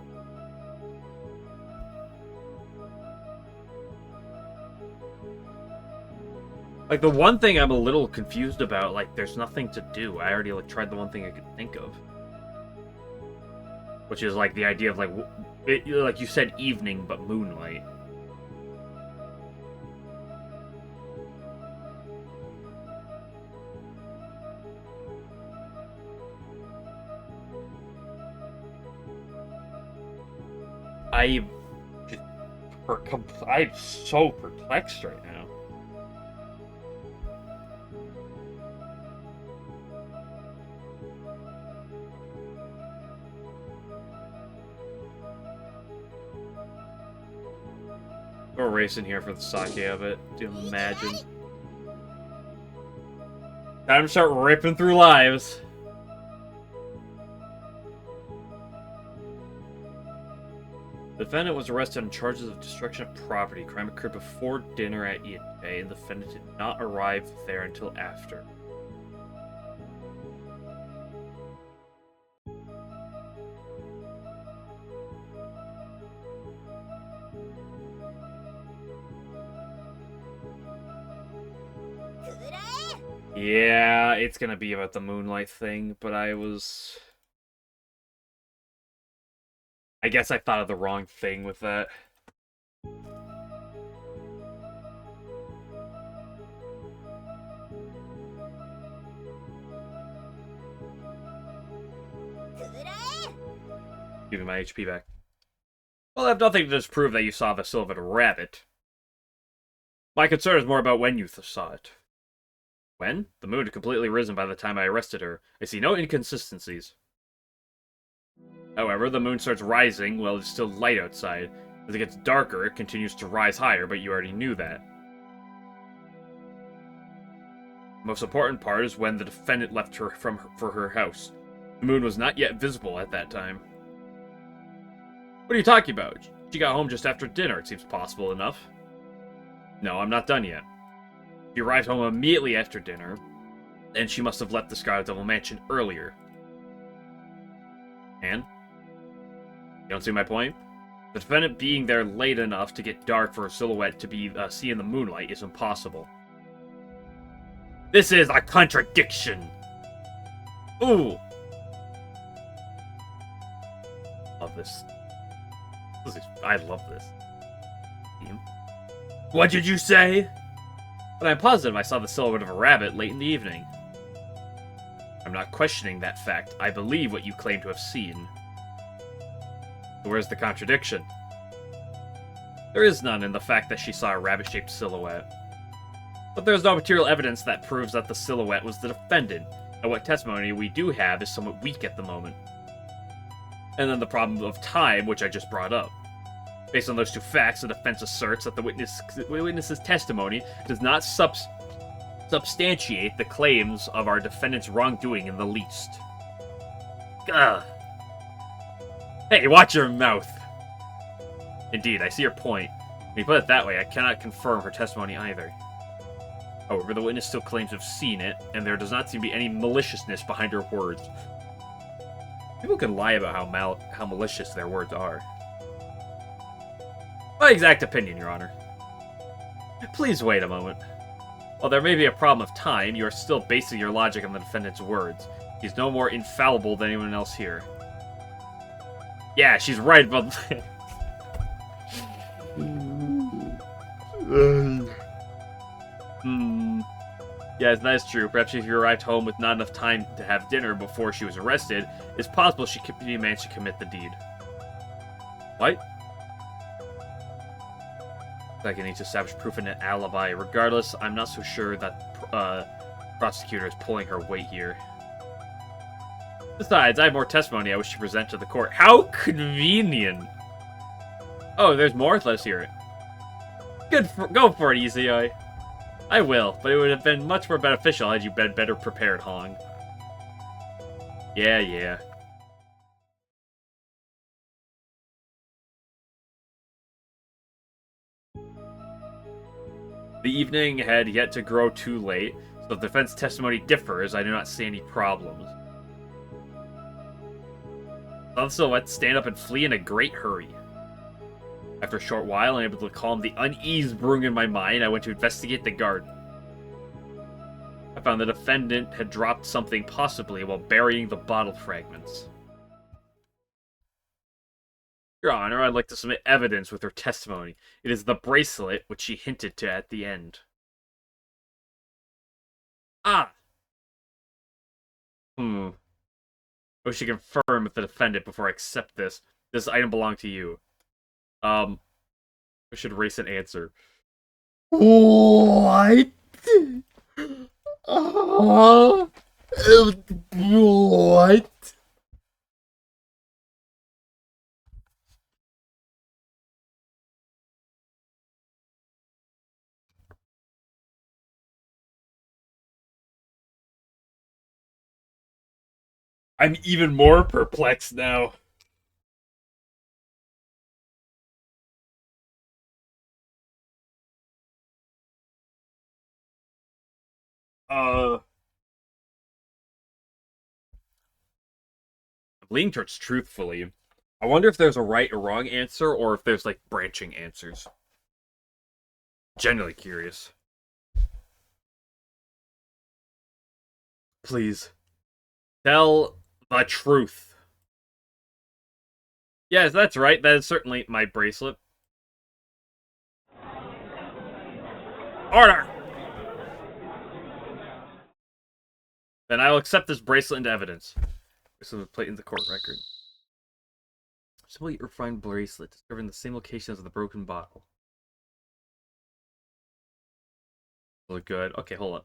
Like, the one thing I'm a little confused about, like, there's nothing to do. I already, like, tried the one thing I could think of. Which is, like, the idea of, like, like you said, evening, but moonlight. I'm so perplexed right now. We're racing here for the sake of it. Do you imagine? Time to start ripping through lives. The defendant was arrested on charges of destruction of property. Crime occurred before dinner at Iate, and the defendant did not arrive there until after. Yeah, it's gonna be about the moonlight thing, but I guess I thought of the wrong thing with that. Give me my HP back. Well, I have nothing to disprove that you saw the silhouette rabbit. My concern is more about when you saw it. When? The moon had completely risen by the time I arrested her. I see no inconsistencies. However, the moon starts rising while it's still light outside. As it gets darker, it continues to rise higher, but you already knew that. The most important part is when the defendant left her for her house. The moon was not yet visible at that time. What are you talking about? She got home just after dinner. It seems possible enough. No, I'm not done yet. She arrived home immediately after dinner, and she must have left the Scarlet Devil Mansion earlier. And? You don't see my point? The defendant being there late enough to get dark for a silhouette to be seen in the moonlight is impossible. This is a contradiction! Ooh! Love this. I love this. What did you say? But I'm positive I saw the silhouette of a rabbit late in the evening. I'm not questioning that fact. I believe what you claim to have seen. So where's the contradiction? There is none in the fact that she saw a rabbit-shaped silhouette. But there's no material evidence that proves that the silhouette was the defendant, and what testimony we do have is somewhat weak at the moment. And then the problem of time, which I just brought up. Based on those two facts, the defense asserts that the witness's testimony does not substantiate the claims of our defendant's wrongdoing in the least. Ugh. Hey, watch your mouth! Indeed, I see your point. When you put it that way, I cannot confirm her testimony either. However, the witness still claims to have seen it, and there does not seem to be any maliciousness behind her words. People can lie about how malicious their words are. My exact opinion, Your Honor. Please wait a moment. While there may be a problem of time, you are still basing your logic on the defendant's words. He's no more infallible than anyone else here. Yeah, she's right about that. Yes, that is true. Perhaps if you arrived home with not enough time to have dinner before she was arrested, it's possible she managed to commit the deed. What? Like I need to establish proof in an alibi. Regardless, I'm not so sure that prosecutor is pulling her weight here. Besides, I have more testimony I wish to present to the court. How convenient! Oh, there's more? Let's hear it. Go for it, Easy Eye. I will, but it would have been much more beneficial had you been better prepared, Hong. Yeah. The evening had yet to grow too late, so if the defense testimony differs, I do not see any problems. Saw the silhouette stand up and flee in a great hurry. After a short while, unable to calm the unease brewing in my mind, I went to investigate the garden. I found the defendant had dropped something possibly while burying the bottle fragments. Your Honor, I'd like to submit evidence with her testimony. It is the bracelet which she hinted to at the end. Ah! I wish you confirm with the defendant before I accept this. This item belonged to you. I should erase an answer. What? What? I'm even more perplexed now. I'm leaning towards truthfully. I wonder if there's a right or wrong answer, or if there's, like, branching answers. Genuinely curious. Please. Tell the truth. Yes, that's right. That is certainly my bracelet. Order! Then I will accept this bracelet into evidence. This is a plate in the court record. Simply refined bracelet, discovered in the same location as the broken bottle. Look good. Okay, hold on.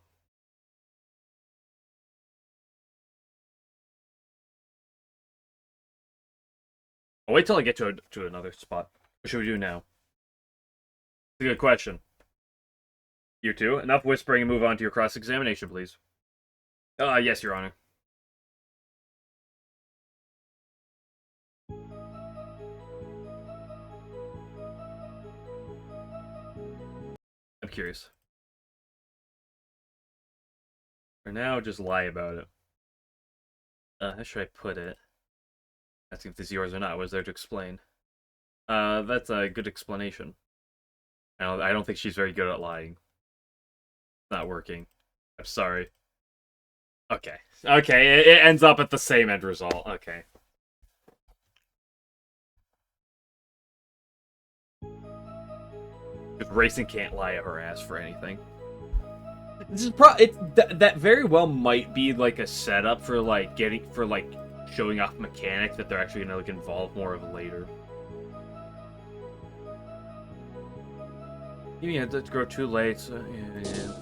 I'll wait till I get to another spot. What should we do now? It's a good question. You two, enough whispering and move on to your cross-examination, please. Yes, Your Honor. I'm curious. For now, just lie about it. How should I put it? Asking if this is yours or not. What is there to explain? That's a good explanation. I don't think she's very good at lying. It's not working. I'm sorry. Okay. Okay, it ends up at the same end result. Okay. If Racing can't lie at her ass for anything. This is that very well might be like a setup for like showing off mechanics that they're actually gonna like involve more of later. You mean it had to grow too late? So, yeah.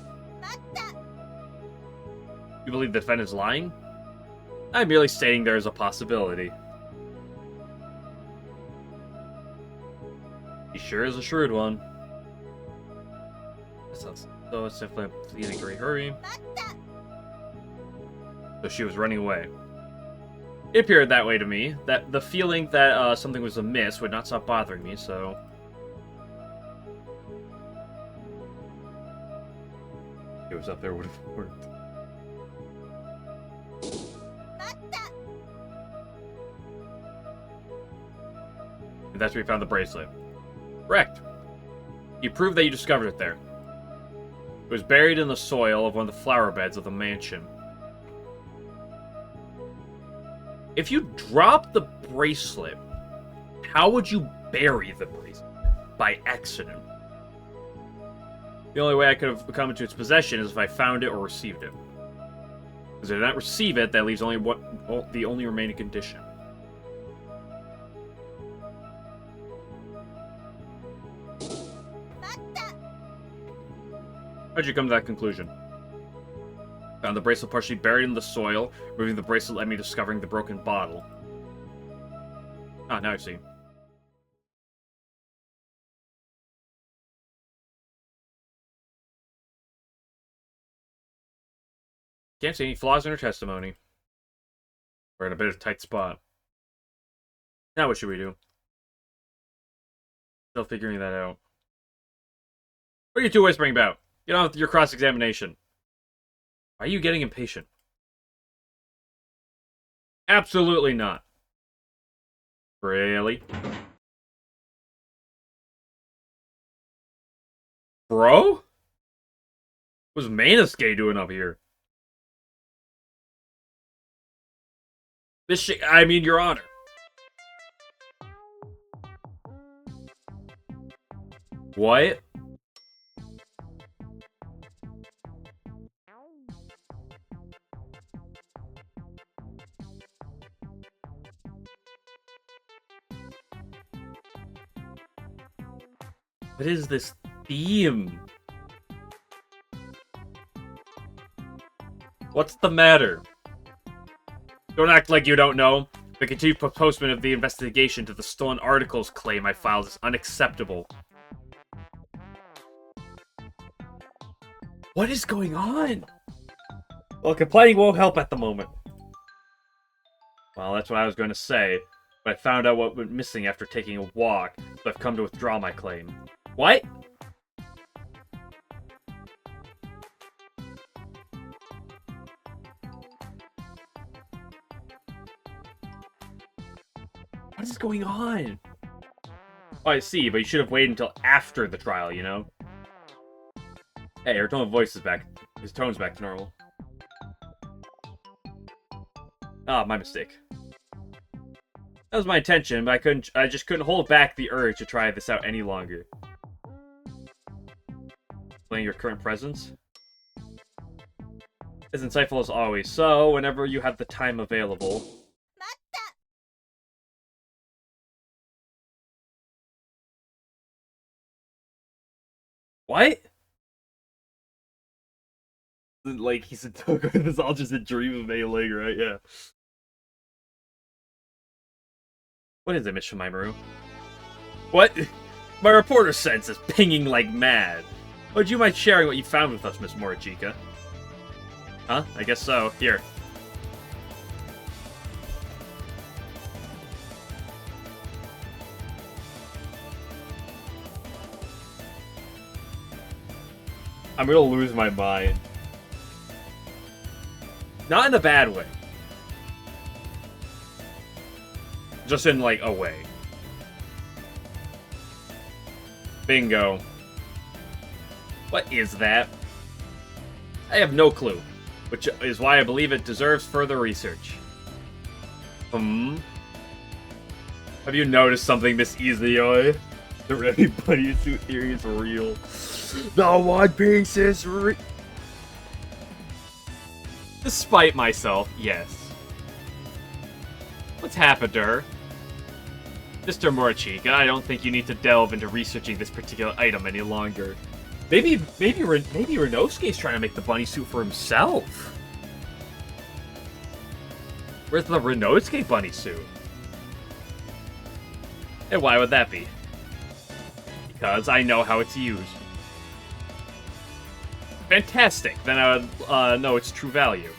You believe the defendant's lying? I'm merely stating there is a possibility. He sure is a shrewd one. So it's definitely in a great hurry. So she was running away. It appeared that way to me. That the feeling that something was amiss would not stop bothering me, so... It was up there would have worked. And that's where you found the bracelet. Correct. You proved that you discovered it there. It was buried in the soil of one of the flower beds of the mansion. If you dropped the bracelet, how would you bury the bracelet? By accident. The only way I could have come into its possession is if I found it or received it. Because if I did not receive it, that leaves only the only remaining condition. How'd you come to that conclusion? Found the bracelet partially buried in the soil. Removing the bracelet led me discovering the broken bottle. Ah, now I see. Can't see any flaws in her testimony. We're in a bit of a tight spot. Now what should we do? Still figuring that out. What are you two whispering about? Get on with your cross-examination. Why are you getting impatient? Absolutely not. Really? Bro? What's Manasuke doing up here? I mean, Your Honor. What? What is this theme? What's the matter? Don't act like you don't know. The continued postponement of the investigation to the stolen articles claim I filed is unacceptable. What is going on? Well, complaining won't help at the moment. Well, that's what I was going to say, but I found out what went missing after taking a walk, so I've come to withdraw my claim. What? What is going on? Oh, I see, but you should have waited until after the trial, you know? Hey, her tone of voice is back. His tone's back to normal. Ah, my mistake. That was my intention, but I just couldn't hold back the urge to try this out any longer. Playing your current presence? As insightful as always, so whenever you have the time available... What? Like, he said, this is all just a dream of Meiling, right? Yeah. What is it, Miss Shimaru? What? My reporter sense is pinging like mad. Would you mind sharing what you found with us, Miss Morichika? Huh? I guess so. Here. I'm gonna lose my mind. Not in a bad way. Just in, like, a way. Bingo. What is that? I have no clue, which is why I believe it deserves further research. Have you noticed something, Miss Izuyoi? The Remy Bunny suit theory is real. The One Piece is real. Despite myself, yes. What's happened to her? Mr. Morichika, I don't think you need to delve into researching this particular item any longer. Maybe Renosuke's trying to make the bunny suit for himself. Where's the Renosuke bunny suit? And why would that be? Because I know how it's used. Fantastic! Then I would know its true value.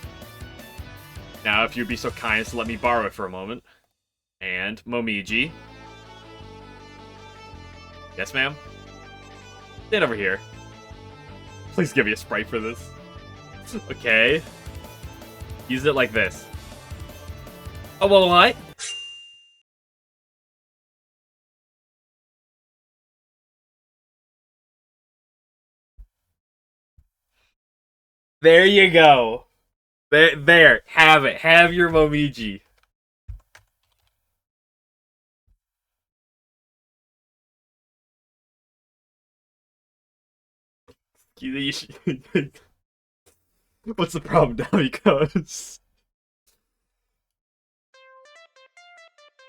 Now, if you'd be so kind as to let me borrow it for a moment. And Momiji. Yes, ma'am? Stand over here. Please give me a sprite for this. Okay. Use it like this. Oh, well, what? There you go. There. Have it. Have your Momiji. What's the problem now? Because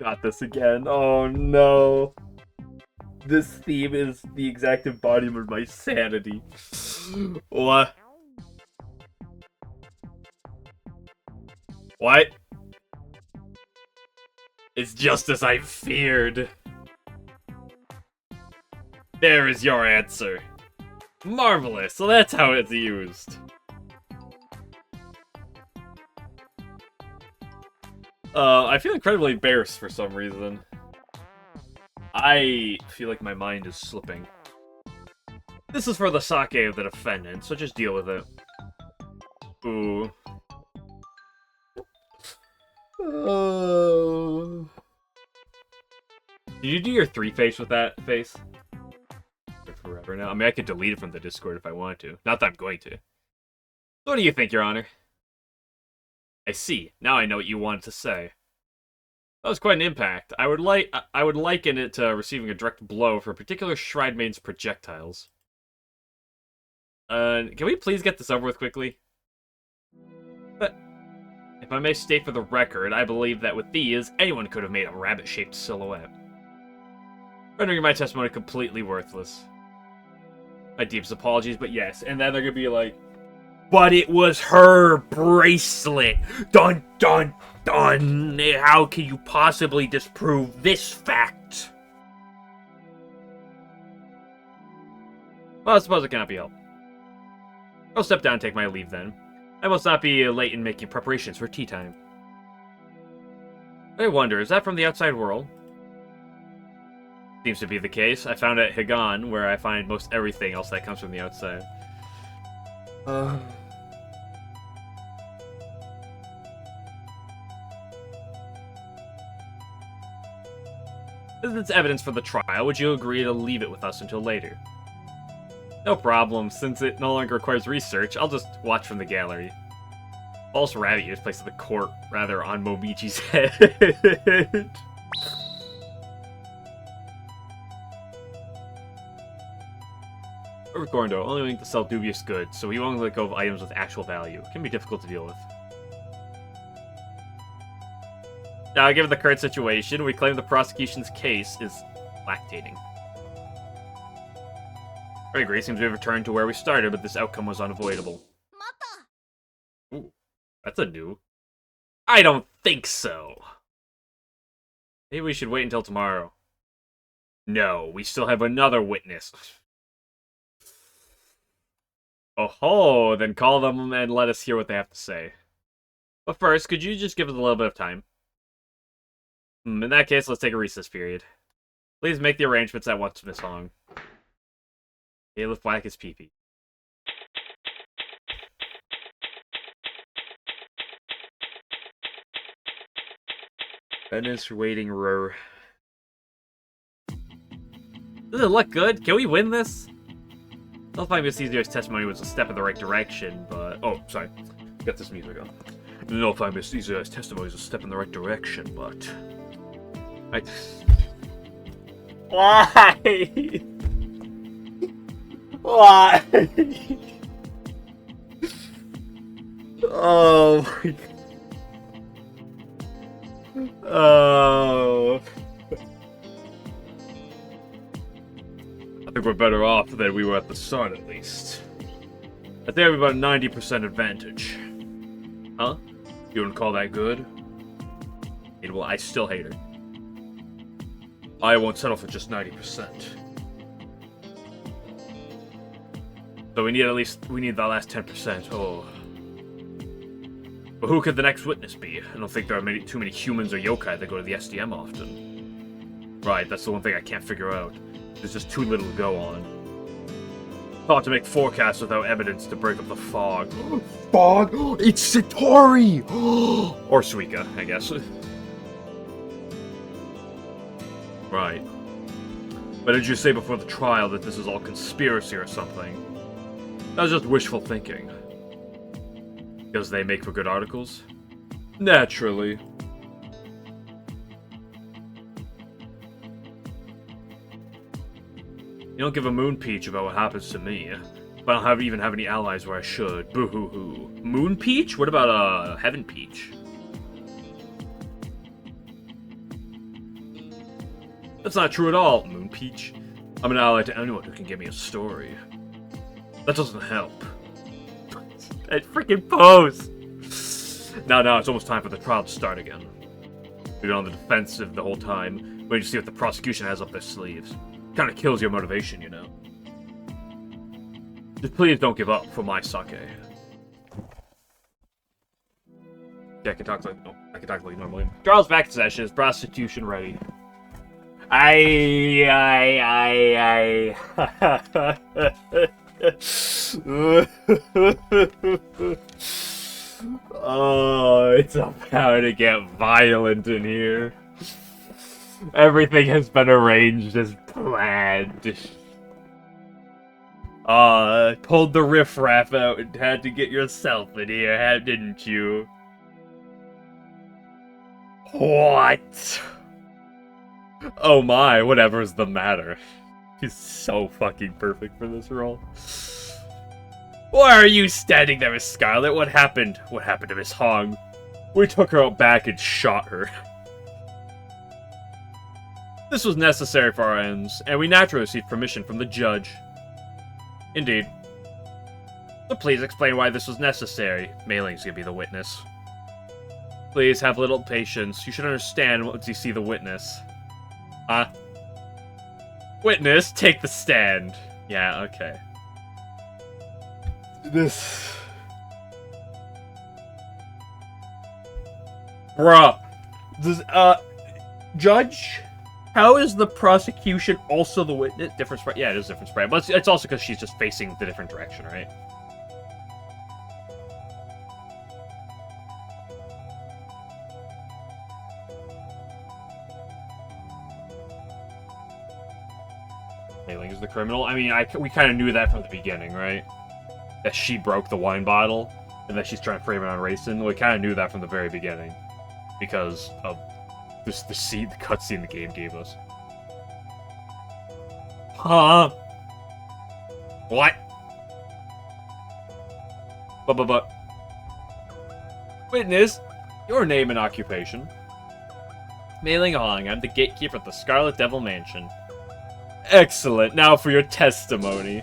got this again. Oh no. This theme is the exact embodiment of my sanity. What? What? It's just as I feared. There is your answer. Marvelous, so that's how it's used. I feel incredibly embarrassed for some reason. I feel like my mind is slipping. This is for the sake of the defendant, so just deal with it. Ooh. Oh. Did you do your 3 face with that face? Forever now. I mean, I could delete it from the Discord if I wanted to. Not that I'm going to. What do you think, Your Honor? I see. Now I know what you wanted to say. That was quite an impact. I would liken it to receiving a direct blow for a particular Shrine Maiden's projectiles. Can we please get this over with quickly? But if I may state for the record, I believe that with these, anyone could have made a rabbit-shaped silhouette, rendering my testimony completely worthless. My deepest apologies, but yes. And then they're gonna be like, but it was her bracelet! Dun dun dun! How can you possibly disprove this fact? Well, I suppose it cannot be helped. I'll step down and take my leave then. I must not be late in making preparations for tea time. I wonder, is that from the outside world? Seems to be the case. I found it at Higan, where I find most everything else that comes from the outside. Since it's evidence for the trial, would you agree to leave it with us until later? No problem. Since it no longer requires research, I'll just watch from the gallery. False rabbit ears placed at the court, rather, on Momichi's head. Gorndo, only willing to sell dubious goods, so he won't let go of items with actual value. It can be difficult to deal with. Now, given the current situation, we claim the prosecution's case is lactating. I agree, seems we have returned to where we started, but this outcome was unavoidable. Ooh, that's a new. I don't think so. Maybe we should wait until tomorrow. No, we still have another witness. Oh, then call them and let us hear what they have to say. But first, could you just give us a little bit of time? In that case, let's take a recess period. Please make the arrangements at once, Miss Hong. Caliph whack his pee-pee. Venice waiting row. Does it look good? Can we win this? I don't find Miss Izio's testimony was a step in the right direction, but... Oh, sorry. Got this music on. I don't know if I Miss Izio's testimony was a step in the right direction, but... Why? Why? Oh my god. Oh... I think we're better off than we were at the start, at least. I think we have about a 90% advantage. Huh? You wouldn't call that good? Well, I still hate her. I won't settle for just 90%. So we need the last 10%. Oh. But who could the next witness be? I don't think there are too many humans or yokai that go to the SDM often. Right, that's the one thing I can't figure out. There's just too little to go on. Thought to make forecasts without evidence to break up the fog. Fog? It's Satori! Or Suika, I guess. Right. But did you say before the trial that this is all conspiracy or something? That was just wishful thinking. Because they make for good articles? Naturally. You don't give a moon peach about what happens to me. But I don't even have any allies where I should. Boo-hoo-hoo. Moon peach? What about, heaven peach? That's not true at all, Moon Peach. I'm an ally to anyone who can give me a story. That doesn't help. That freaking pose! Now, it's almost time for the trial to start again. We've been on the defensive the whole time, waiting to see what the prosecution has up their sleeves. Kinda kills your motivation, you know. Just please don't give up for my sake. Yeah, I can talk like normally. Charles back in session. Is prostitution ready? Oh, it's about to get violent in here. Everything has been arranged as planned. Pulled the riffraff out and had to get yourself in here, didn't you? What? Oh my, whatever's the matter. He's so fucking perfect for this role. Why are you standing there, Miss Scarlet? What happened? What happened to Miss Hong? We took her out back and shot her. This was necessary for our ends, and we naturally received permission from the judge. Indeed. But please explain why this was necessary. Meiling's gonna be the witness. Please have a little patience. You should understand once you see the witness. Witness, take the stand. Yeah, okay. This... Bruh. Does, Judge? How is the prosecution also the witness? Different sprite? Yeah, it is different sprite. But it's also because she's just facing the different direction, right? Meiling is the criminal. I mean, we kind of knew that from the beginning, right? That she broke the wine bottle, and that she's trying to frame it on racing. We kind of knew that from the very beginning, because of the cutscene the game gave us. Huh? What? But. Witness, your name and occupation. Meiling Hong, I'm the gatekeeper at the Scarlet Devil Mansion. Excellent. Now for your testimony.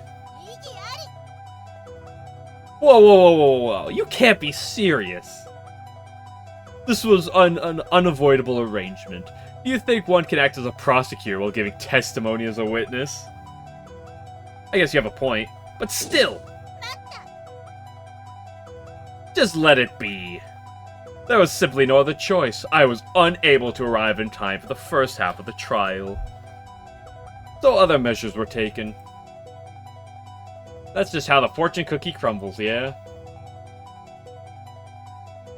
Whoa. You can't be serious. This was an unavoidable arrangement. Do you think one can act as a prosecutor while giving testimony as a witness? I guess you have a point, but still. Just let it be. There was simply no other choice. I was unable to arrive in time for the first half of the trial. So other measures were taken. That's just how the fortune cookie crumbles, yeah?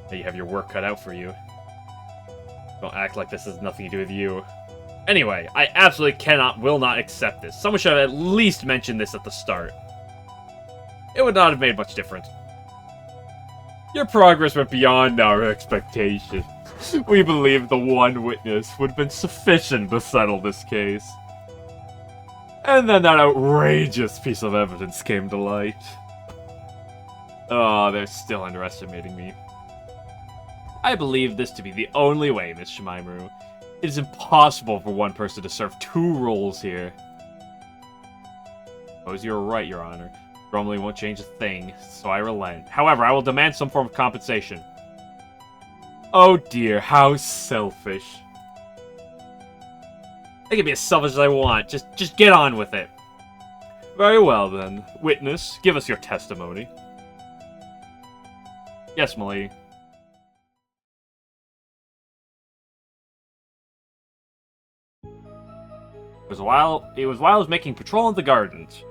Now you have your work cut out for you. Don't act like this has nothing to do with you. Anyway, I absolutely will not accept this. Someone should have at least mentioned this at the start. It would not have made much difference. Your progress went beyond our expectations. We believed the one witness would have been sufficient to settle this case. And then that outrageous piece of evidence came to light. Oh, they're still underestimating me. I believe this to be the only way, Miss Shimaimuru. It is impossible for one person to serve two roles here. Suppose you're right, Your Honor. Normally won't change a thing, so I relent. However, I will demand some form of compensation. Oh dear, how selfish. I can be as selfish as I want. Just get on with it. Very well, then. Witness, give us your testimony. Yes, m'lady. It was while I was making patrol in the gardens.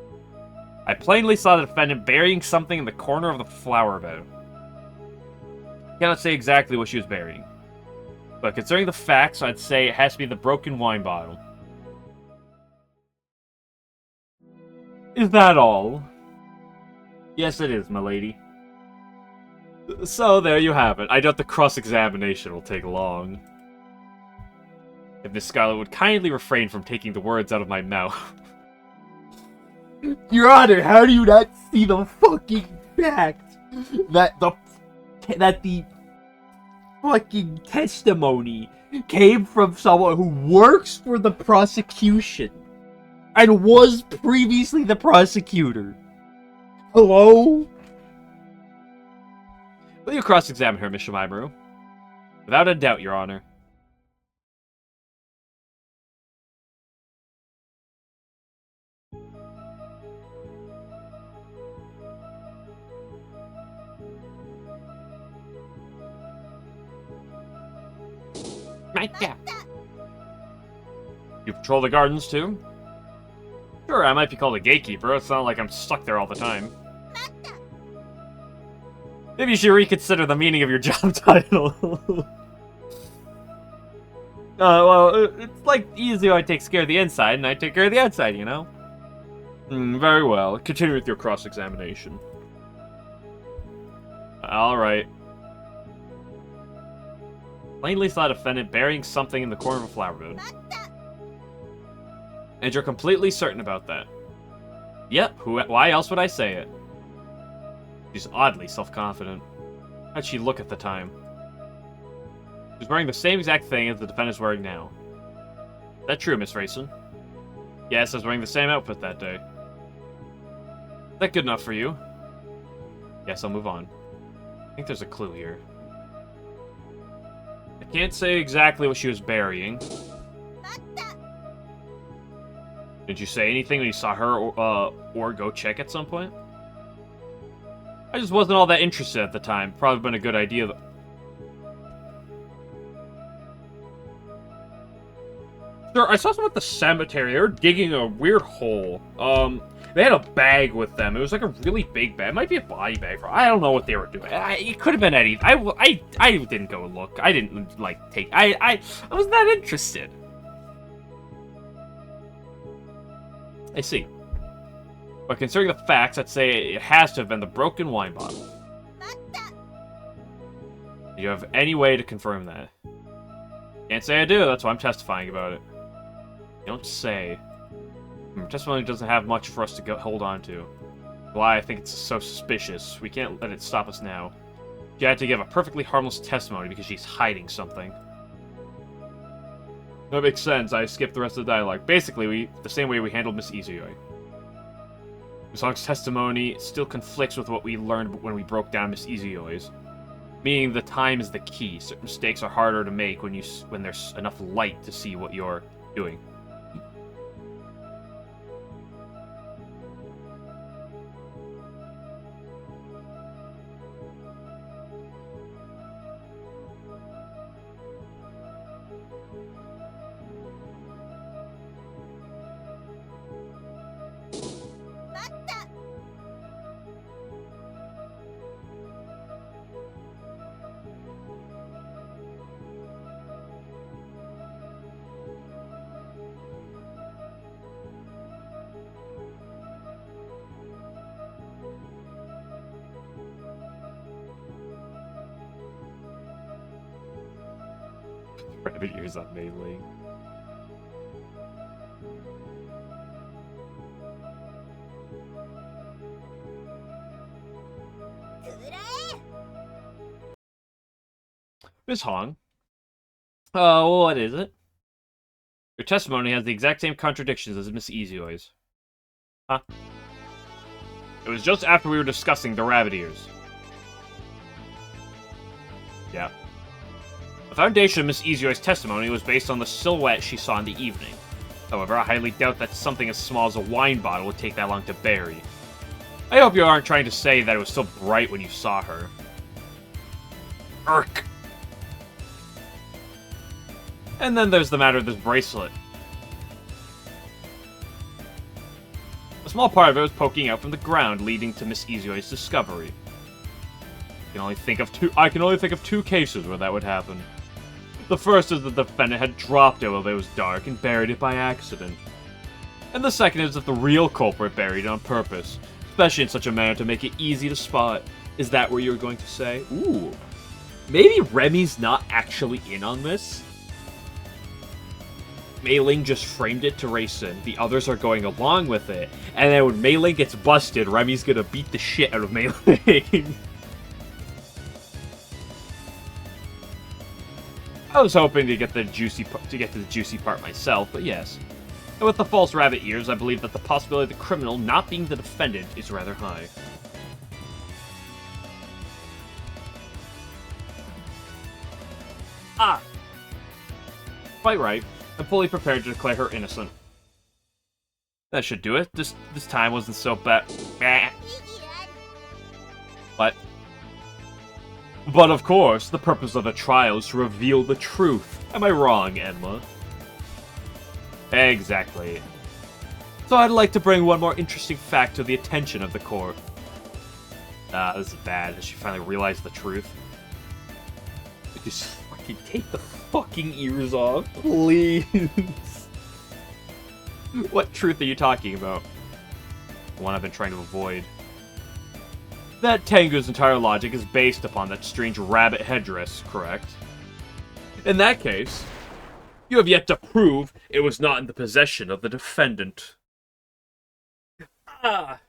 I plainly saw the defendant burying something in the corner of the flower bed. I cannot say exactly what she was burying. But considering the facts, I'd say it has to be the broken wine bottle. Is that all? Yes, it is, my lady. So, there you have it. I doubt the cross-examination will take long. If Miss Scarlet would kindly refrain from taking the words out of my mouth. Your Honor, how do you not see the fucking fact that the fucking testimony came from someone who works for the prosecution and was previously the prosecutor? Hello? Will you cross-examine her, Miss Shimaimuru? Without a doubt, Your Honor. You patrol the gardens, too? Sure, I might be called a gatekeeper. It's not like I'm stuck there all the time. Maybe you should reconsider the meaning of your job title. Well, it's like Izuo takes care of the inside, and I take care of the outside, you know? Very well. Continue with your cross-examination. Alright. Plainly saw a defendant burying something in the corner of a flower bed. And you're completely certain about that. Yep, why else would I say it? She's oddly self-confident. How'd she look at the time? She's wearing the same exact thing as the defendant's wearing now. Is that true, Miss Rayson? Yes, I was wearing the same outfit that day. Is that good enough for you? Yes, I'll move on. I think there's a clue here. I can't say exactly what she was burying. Did you say anything when you saw her or go check at some point? I just wasn't all that interested at the time. Probably been a good idea though. Sure, I saw someone at the cemetery. They were digging a weird hole. They had a bag with them. It was like a really big bag. It might be a body bag. I don't know what they were doing. It could have been anything. I didn't go look. I didn't, like, take... I wasn't that interested. I see. But considering the facts, I'd say it has to have been the broken wine bottle. Do you have any way to confirm that? Can't say I do. That's why I'm testifying about it. You don't say. Testimony doesn't have much for us to hold on to. Why I think it's so suspicious. We can't let it stop us now. She had to give a perfectly harmless testimony because she's hiding something. That makes sense. I skipped the rest of the dialogue. Basically, the same way we handled Miss Izuyoi. Miss Hong's testimony still conflicts with what we learned when we broke down Miss Izuyoi's. Meaning the time is the key. Certain mistakes are harder to make when there's enough light to see what you're doing. Rabbit ears on Meiling. Miss Hong? What is it? Your testimony has the exact same contradictions as Miss Izuyoi's. Huh? It was just after we were discussing the rabbit ears. Yeah. The foundation of Miss Izuyoi's testimony was based on the silhouette she saw in the evening. However, I highly doubt that something as small as a wine bottle would take that long to bury. I hope you aren't trying to say that it was so bright when you saw her. Urk! And then there's the matter of this bracelet. A small part of it was poking out from the ground, leading to Miss Izuyoi's discovery. I can only think of two cases where that would happen. The first is that the defendant had dropped it while it was dark and buried it by accident. And the second is that the real culprit buried it on purpose, especially in such a manner to make it easy to spot. Is that what you were going to say? Ooh. Maybe Remy's not actually in on this? Meiling just framed it to Rayson. The others are going along with it. And then when Meiling gets busted, Remy's gonna beat the shit out of Meiling. I was hoping to get to the juicy part myself, but yes. And with the false rabbit ears, I believe that the possibility of the criminal not being the defendant is rather high. Ah! Quite right. I'm fully prepared to declare her innocent. That should do it. This time wasn't so bad. But of course, the purpose of the trial is to reveal the truth. Am I wrong, Enma? Exactly. So I'd like to bring one more interesting fact to the attention of the court. This is bad. Did she finally realize the truth? Just fucking take the fucking ears off, please. What truth are you talking about? The one I've been trying to avoid. That Tengu's entire logic is based upon that strange rabbit headdress, correct? In that case, you have yet to prove it was not in the possession of the defendant. Ah.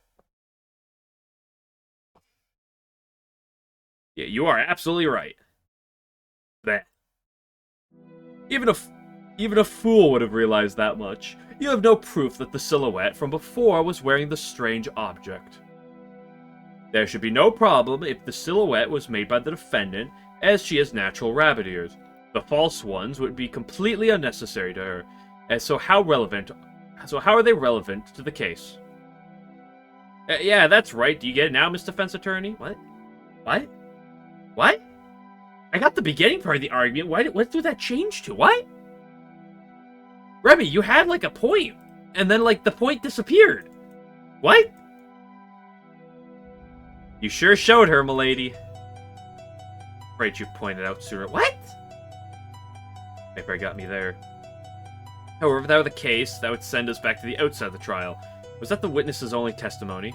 Yeah, you are absolutely right. That. Even a fool would have realized that much. You have no proof that the silhouette from before was wearing the strange object. There should be no problem if the silhouette was made by the defendant, as she has natural rabbit ears. The false ones would be completely unnecessary to her. And so how are they relevant to the case? Yeah, that's right. Do you get it now, Mr. Defense Attorney? What? What? What? I got the beginning part of the argument. What did that change to? What? Remy, you had, like, a point. And then, like, the point disappeared. What? You sure showed her, milady. Afraid you pointed out sooner. What? Paper got me there. However, if that were the case, that would send us back to the outset of the trial. Was that the witness's only testimony?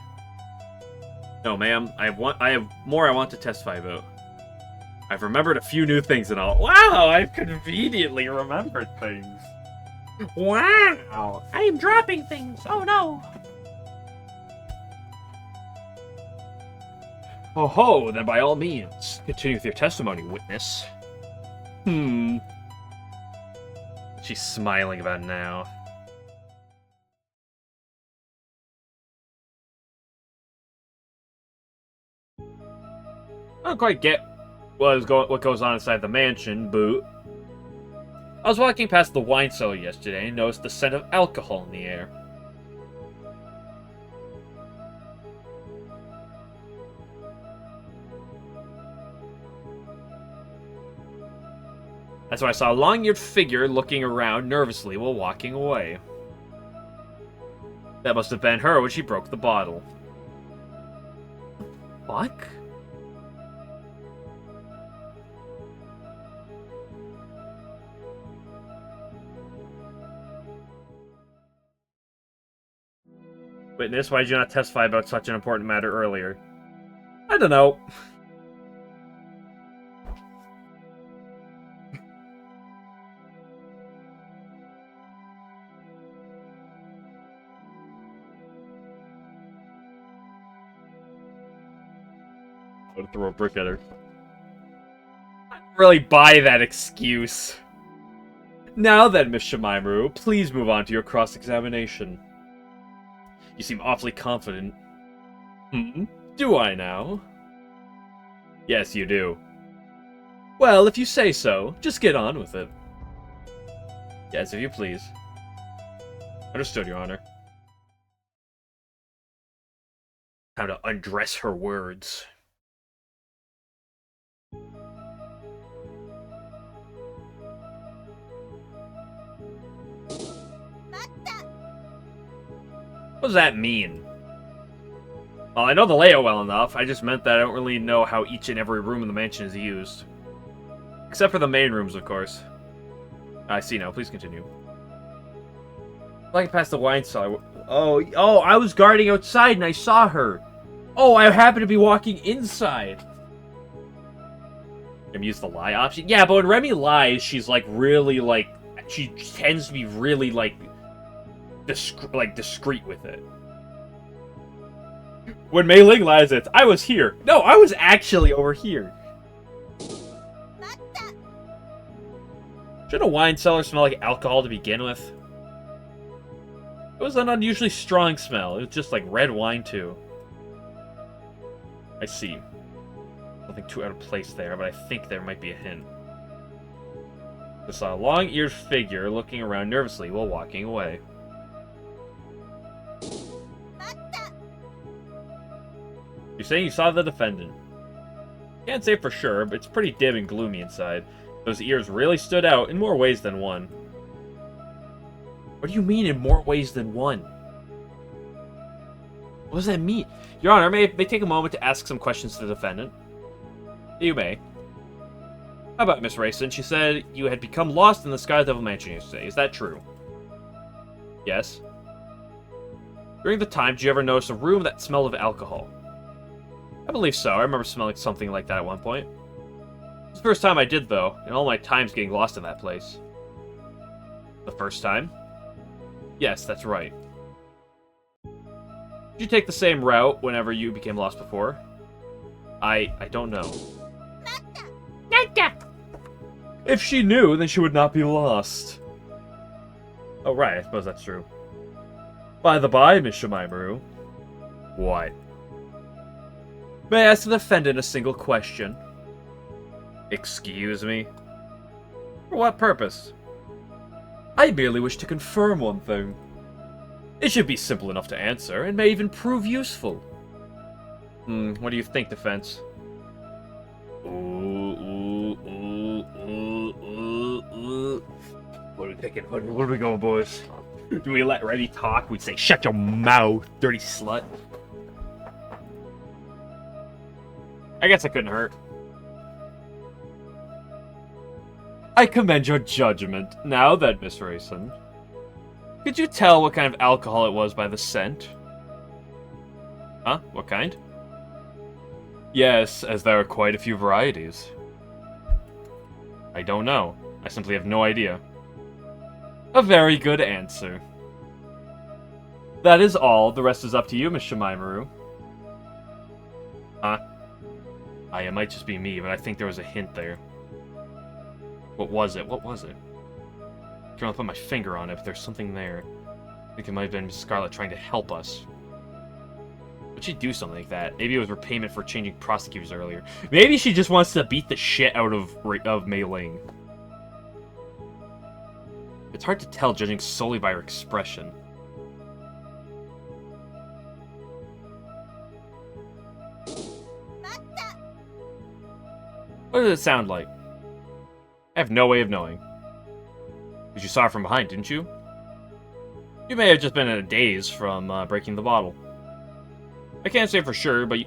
No, ma'am. I have more I want to testify about. I've remembered a few new things and all. Wow, I've conveniently remembered things. Wow, I am dropping things. Oh no. Oh ho, then by all means, continue with your testimony, witness. She's smiling about it now. I don't quite get what goes on inside the mansion, but I was walking past the wine cellar yesterday and noticed the scent of alcohol in the air. That's when I saw a long-eared figure looking around nervously while walking away. That must have been her when she broke the bottle. Fuck? Witness, why did you not testify about such an important matter earlier? I don't know. I'm gonna throw a brick at her. I don't really buy that excuse. Now then, Miss Shimaimaru, please move on to your cross-examination. You seem awfully confident. Do I now? Yes, you do. Well, if you say so, just get on with it. Yes, if you please. Understood, Your Honor. Time to undress her words. What does that mean? Well, I know the layout well enough. I just meant that I don't really know how each and every room in the mansion is used. Except for the main rooms, of course. I see now. Please continue. Like past the wine cellar. Oh, I was guarding outside and I saw her. Oh, I happened to be walking inside. Remy used the lie option. Yeah, but when Remy lies, she's like really like she tends to be really like discreet with it. When Meiling lies, it's I was here. No, I was actually over here. Shouldn't a wine cellar smell like alcohol to begin with? It was an unusually strong smell. It was just like red wine too. I see. Nothing too out of place there, but I think there might be a hint. I saw a long-eared figure looking around nervously while walking away. You're saying you saw the defendant? Can't say for sure, but it's pretty dim and gloomy inside. Those ears really stood out in more ways than one. What do you mean in more ways than one? What does that mean? Your Honor, may take a moment to ask some questions to the defendant. You may. How about Miss Rayson? She said you had become lost in the Sky Devil Mansion yesterday. Is that true? Yes. During the time, did you ever notice a room that smelled of alcohol? I believe so. I remember smelling something like that at one point. It's the first time I did, though, and all my time's getting lost in that place. The first time? Yes, that's right. Did you take the same route whenever you became lost before? I don't know. If she knew, then she would not be lost. Oh, right, I suppose that's true. By the by, Miss Shimaimuru. What? May I ask the defendant a single question? Excuse me? For what purpose? I merely wish to confirm one thing. It should be simple enough to answer, and may even prove useful. What do you think, defense? What are we picking? What are we going, boys? Do we let Reddy talk? We'd say, shut your mouth, dirty slut. I guess it couldn't hurt. I commend your judgment. Now then, Miss Rayson, could you tell what kind of alcohol it was by the scent? Huh? What kind? Yes, as there are quite a few varieties. I don't know. I simply have no idea. A very good answer. That is all. The rest is up to you, Miss Shimaimuru. Huh? It might just be me, but I think there was a hint there. What was it? What was it? I'm trying to put my finger on it, but there's something there. I think it might have been Miss Scarlet trying to help us. Would she do something like that? Maybe it was repayment for changing prosecutors earlier. Maybe she just wants to beat the shit out of Meiling. It's hard to tell judging solely by her expression. What does it sound like? I have no way of knowing. Because you saw her from behind, didn't you? You may have just been in a daze from breaking the bottle. I can't say for sure, but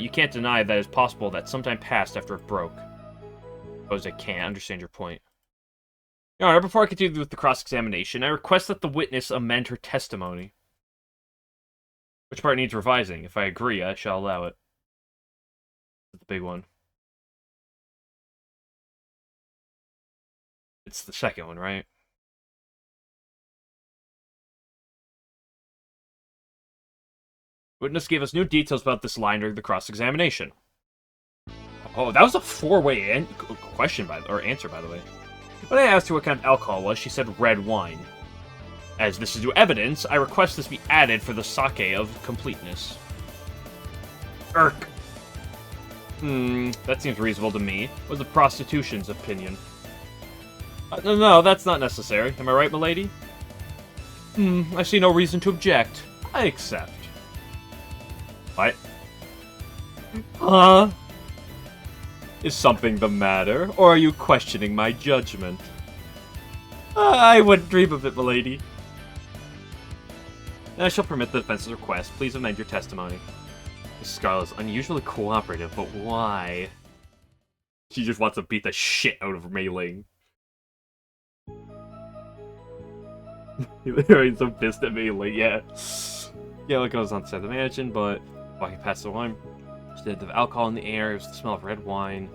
you can't deny that it's possible that some time passed after it broke. I suppose I can't understand your point. Your Honor, before I continue with the cross-examination, I request that the witness amend her testimony. Which part needs revising? If I agree, I shall allow it. That's the big one. It's the second one, right? Witness gave us new details about this line during the cross-examination. Oh, that was a four-way question, answer, by the way. When I asked her what kind of alcohol it was, she said red wine. As this is new evidence, I request this be added for the sake of completeness. Irk. That seems reasonable to me. Was the prostitution's opinion. No, that's not necessary. Am I right, milady? I see no reason to object. I accept. What? Huh? Is something the matter, or are you questioning my judgment? I wouldn't dream of it, milady. I shall permit the defense's request. Please amend your testimony. Miss Scarlet's unusually cooperative, but why? She just wants to beat the shit out of Meiling. He's so pissed at Meiling, yeah. Yeah, it goes on to the mansion, but walking past the wine, the scent of alcohol in the air, it was the smell of red wine.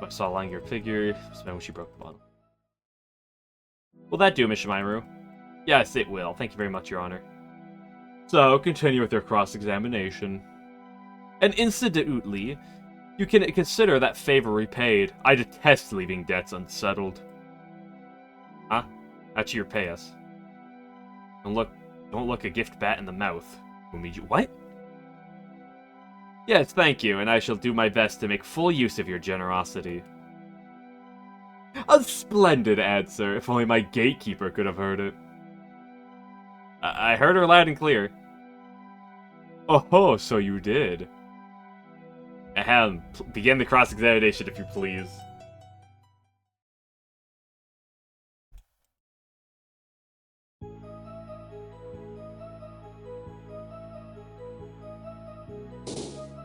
I saw a long-haired figure, it was when she broke the bottle. Will that do, Miss Shimaimuru? Yes, it will. Thank you very much, Your Honor. So, continue with your cross-examination. And incidentally, you can consider that favor repaid. I detest leaving debts unsettled. Huh? How'd you repay us? Don't look a gift bat in the mouth. What? Yes, thank you, and I shall do my best to make full use of your generosity. A splendid answer, if only my gatekeeper could have heard it. I heard her loud and clear. Oh, so you did. Ahem, begin the cross-examination if you please.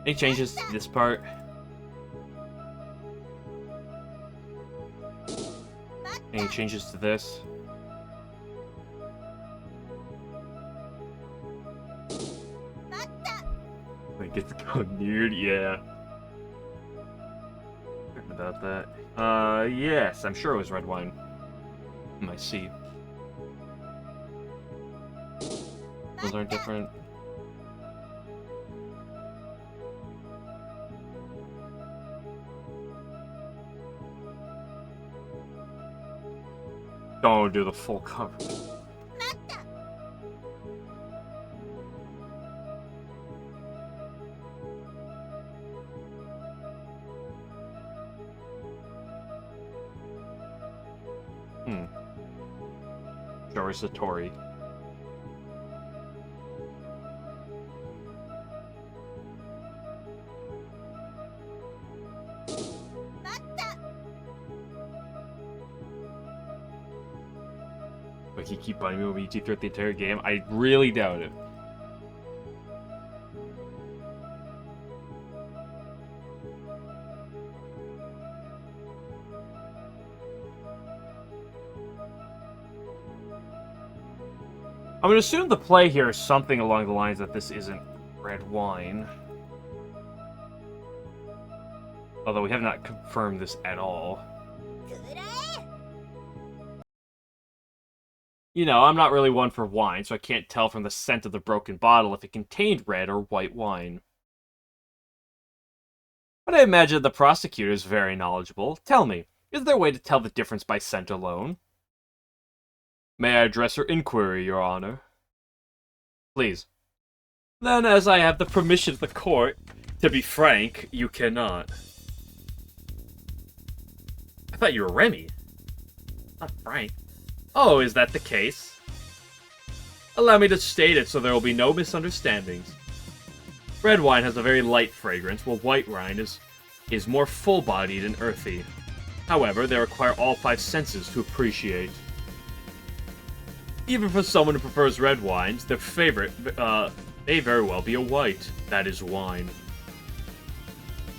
Any changes to this part? Any changes to this? Like it's continued, yeah. about that. Yes, I'm sure it was red wine. I see. Those aren't different. Don't do the full cover. Jory Satori. Like, you keep biting me when you teeth throughout the entire game? I really doubt it. I'm gonna assume the play here is something along the lines that this isn't red wine. Although we have not confirmed this at all. You know, I'm not really one for wine, so I can't tell from the scent of the broken bottle if it contained red or white wine. But I imagine the prosecutor is very knowledgeable. Tell me, is there a way to tell the difference by scent alone? May I address your inquiry, Your Honor? Please. Then, as I have the permission of the court, to be frank, you cannot. I thought you were Remy. Not Frank. Oh, is that the case? Allow me to state it so there will be no misunderstandings. Red wine has a very light fragrance, while white wine is more full-bodied and earthy. However, they require all 5 senses to appreciate. Even for someone who prefers red wines, their favorite may very well be a white. That is wine.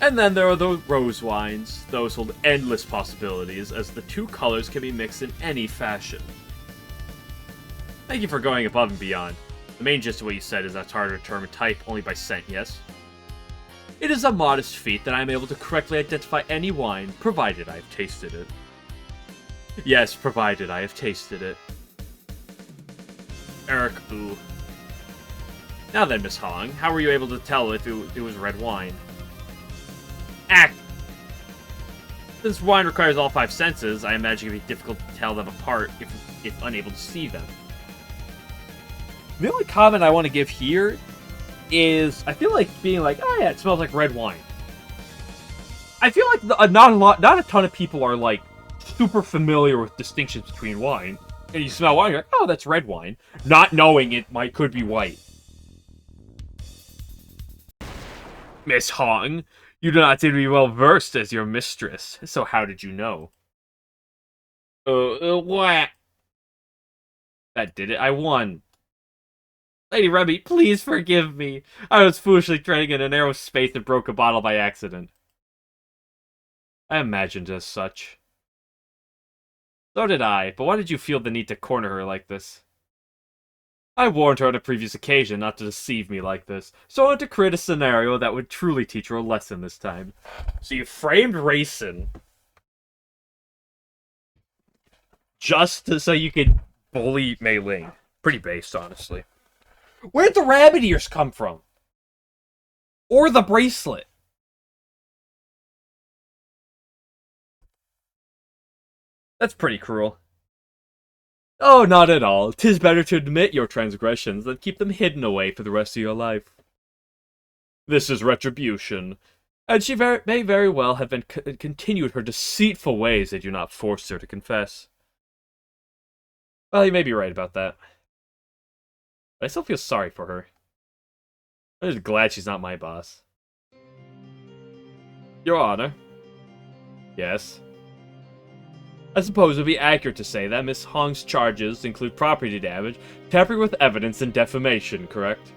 And then there are the rose wines. Those hold endless possibilities, as the 2 colors can be mixed in any fashion. Thank you for going above and beyond. The main gist of what you said is that it's hard to determine type only by scent, yes? It is a modest feat that I am able to correctly identify any wine, provided I have tasted it. Yes, provided I have tasted it. Eric, ooh. Now then, Miss Hong, how were you able to tell if it was red wine? Act! Since wine requires all 5 senses, I imagine it would be difficult to tell them apart if unable to see them. The only comment I want to give here is, I feel like being like, oh yeah, it smells like red wine. I feel like not a ton of people are like super familiar with distinctions between wine. And you smell wine, you're like, oh, that's red wine. Not knowing it could be white. Miss Hong, you do not seem to be well versed as your mistress. So how did you know? What? That did it. I won. Lady Remy, please forgive me. I was foolishly treading in a narrow space and broke a bottle by accident. I imagined as such. So did I, but why did you feel the need to corner her like this? I warned her on a previous occasion not to deceive me like this, so I wanted to create a scenario that would truly teach her a lesson this time. So you framed Racing just so you could bully Meiling. Pretty based, honestly. Where'd the rabbit ears come from? Or the bracelet? That's pretty cruel. Oh, not at all. 'Tis better to admit your transgressions than keep them hidden away for the rest of your life. This is retribution. And she may very well have continued her deceitful ways had you not forced her to confess. Well, you may be right about that. But I still feel sorry for her. I'm just glad she's not my boss. Your Honor. Yes. I suppose it would be accurate to say that Miss Hong's charges include property damage, tampering with evidence, and defamation, correct?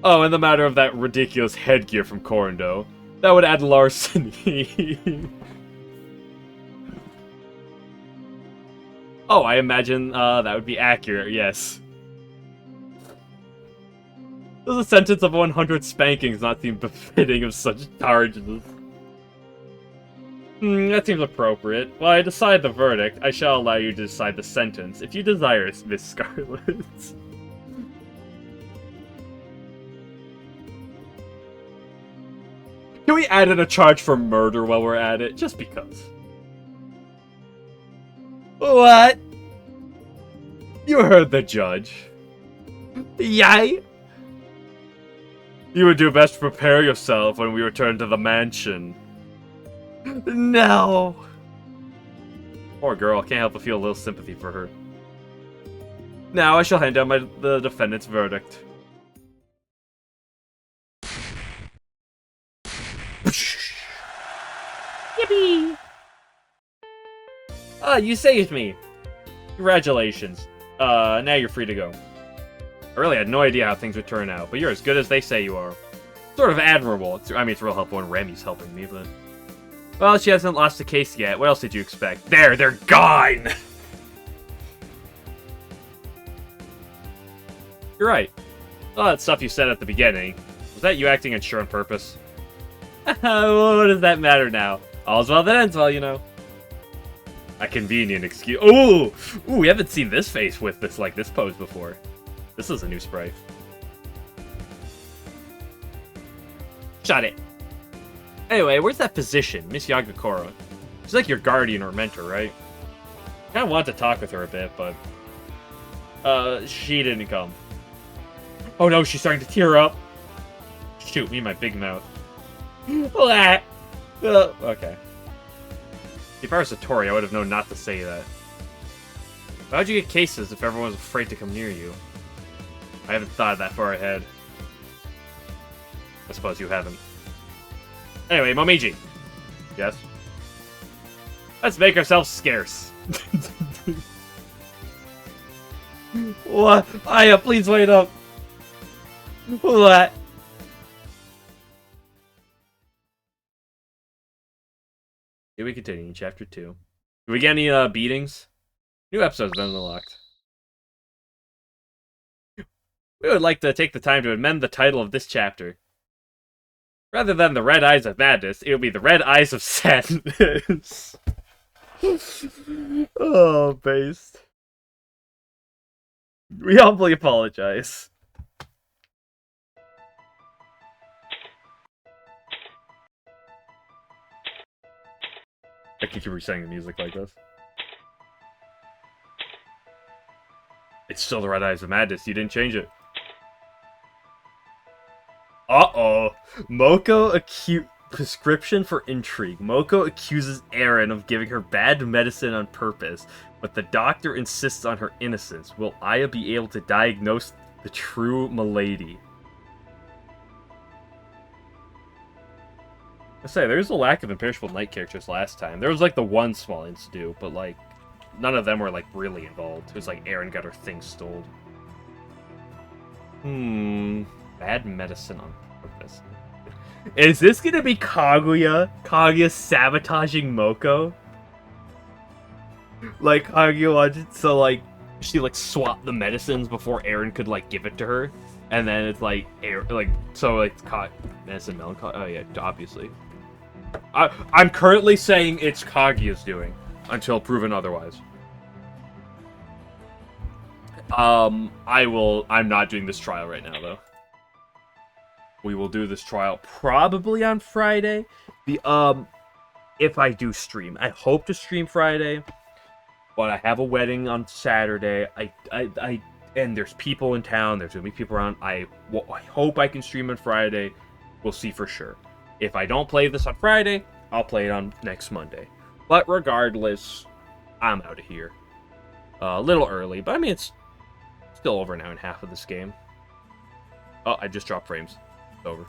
Oh, and the matter of that ridiculous headgear from Corando. That would add larceny. Oh, I imagine that would be accurate, yes. Does a sentence of 100 spankings not seem befitting of such charges? That seems appropriate. While I decide the verdict, I shall allow you to decide the sentence, if you desire, Miss Scarlet. Can we add in a charge for murder while we're at it? Just because. What? You heard the judge. Yay! You would do best to prepare yourself when we return to the mansion. No! Poor girl, can't help but feel a little sympathy for her. Now I shall hand down the defendant's verdict. Yippee! Ah, you saved me! Congratulations. Now you're free to go. I really had no idea how things would turn out, but you're as good as they say you are. Sort of admirable. It's real helpful when Remy's helping me, but... Well, she hasn't lost the case yet. What else did you expect? There, they're gone! You're right. All that stuff you said at the beginning, was that you acting unsure on purpose? Well, what does that matter now? All's well that ends well, you know. A convenient excuse. Ooh! Ooh, we haven't seen this face with this pose before. This is a new sprite. Shut it. Anyway, where's that physician, Miss Yagakura? She's like your guardian or mentor, right? I kinda want to talk with her a bit, but... she didn't come. Oh no, she's starting to tear up. Shoot, me and my big mouth. Okay. If I was Satori, I would have known not to say that. How'd you get cases if everyone was afraid to come near you? I haven't thought that far ahead. I suppose you haven't. Anyway, Momiji. Yes? Let's make ourselves scarce. What? Aya, please wait up. What? Here we continue in Chapter 2. Do we get any beatings? New episodes have been unlocked. We would like to take the time to amend the title of this chapter. Rather than the Red Eyes of Madness, it will be the Red Eyes of Sadness. Oh, based. We humbly apologize. I can keep resetting the music like this. It's still the Red Eyes of Madness, you didn't change it. Uh-oh. Moko acute prescription for intrigue. Moko accuses Aaron of giving her bad medicine on purpose, but the doctor insists on her innocence. Will Aya be able to diagnose the true malady? I say, there's a lack of imperishable knight characters last time. There was like the one small incident, but like none of them were like really involved. It was like Aaron got her thing stolen. Bad medicine on purpose. Is this gonna be Kaguya? Kaguya sabotaging Moko? Like, Kaguya wanted to, like, she, like, swapped the medicines before Aaron could, like, give it to her. And then it's, like, medicine melancholy. Oh, yeah, obviously. I'm currently saying it's Kaguya's doing, until proven otherwise. I'm not doing this trial right now, though. We will do this trial probably on Friday. If I do stream. I hope to stream Friday, but I have a wedding on Saturday. And there's people in town. There's gonna be people around. I hope I can stream on Friday. We'll see for sure. If I don't play this on Friday, I'll play it on next Monday. But regardless, I'm out of here. A little early, but I mean, it's still over an hour and a half of this game. Oh, I just dropped frames. It's over.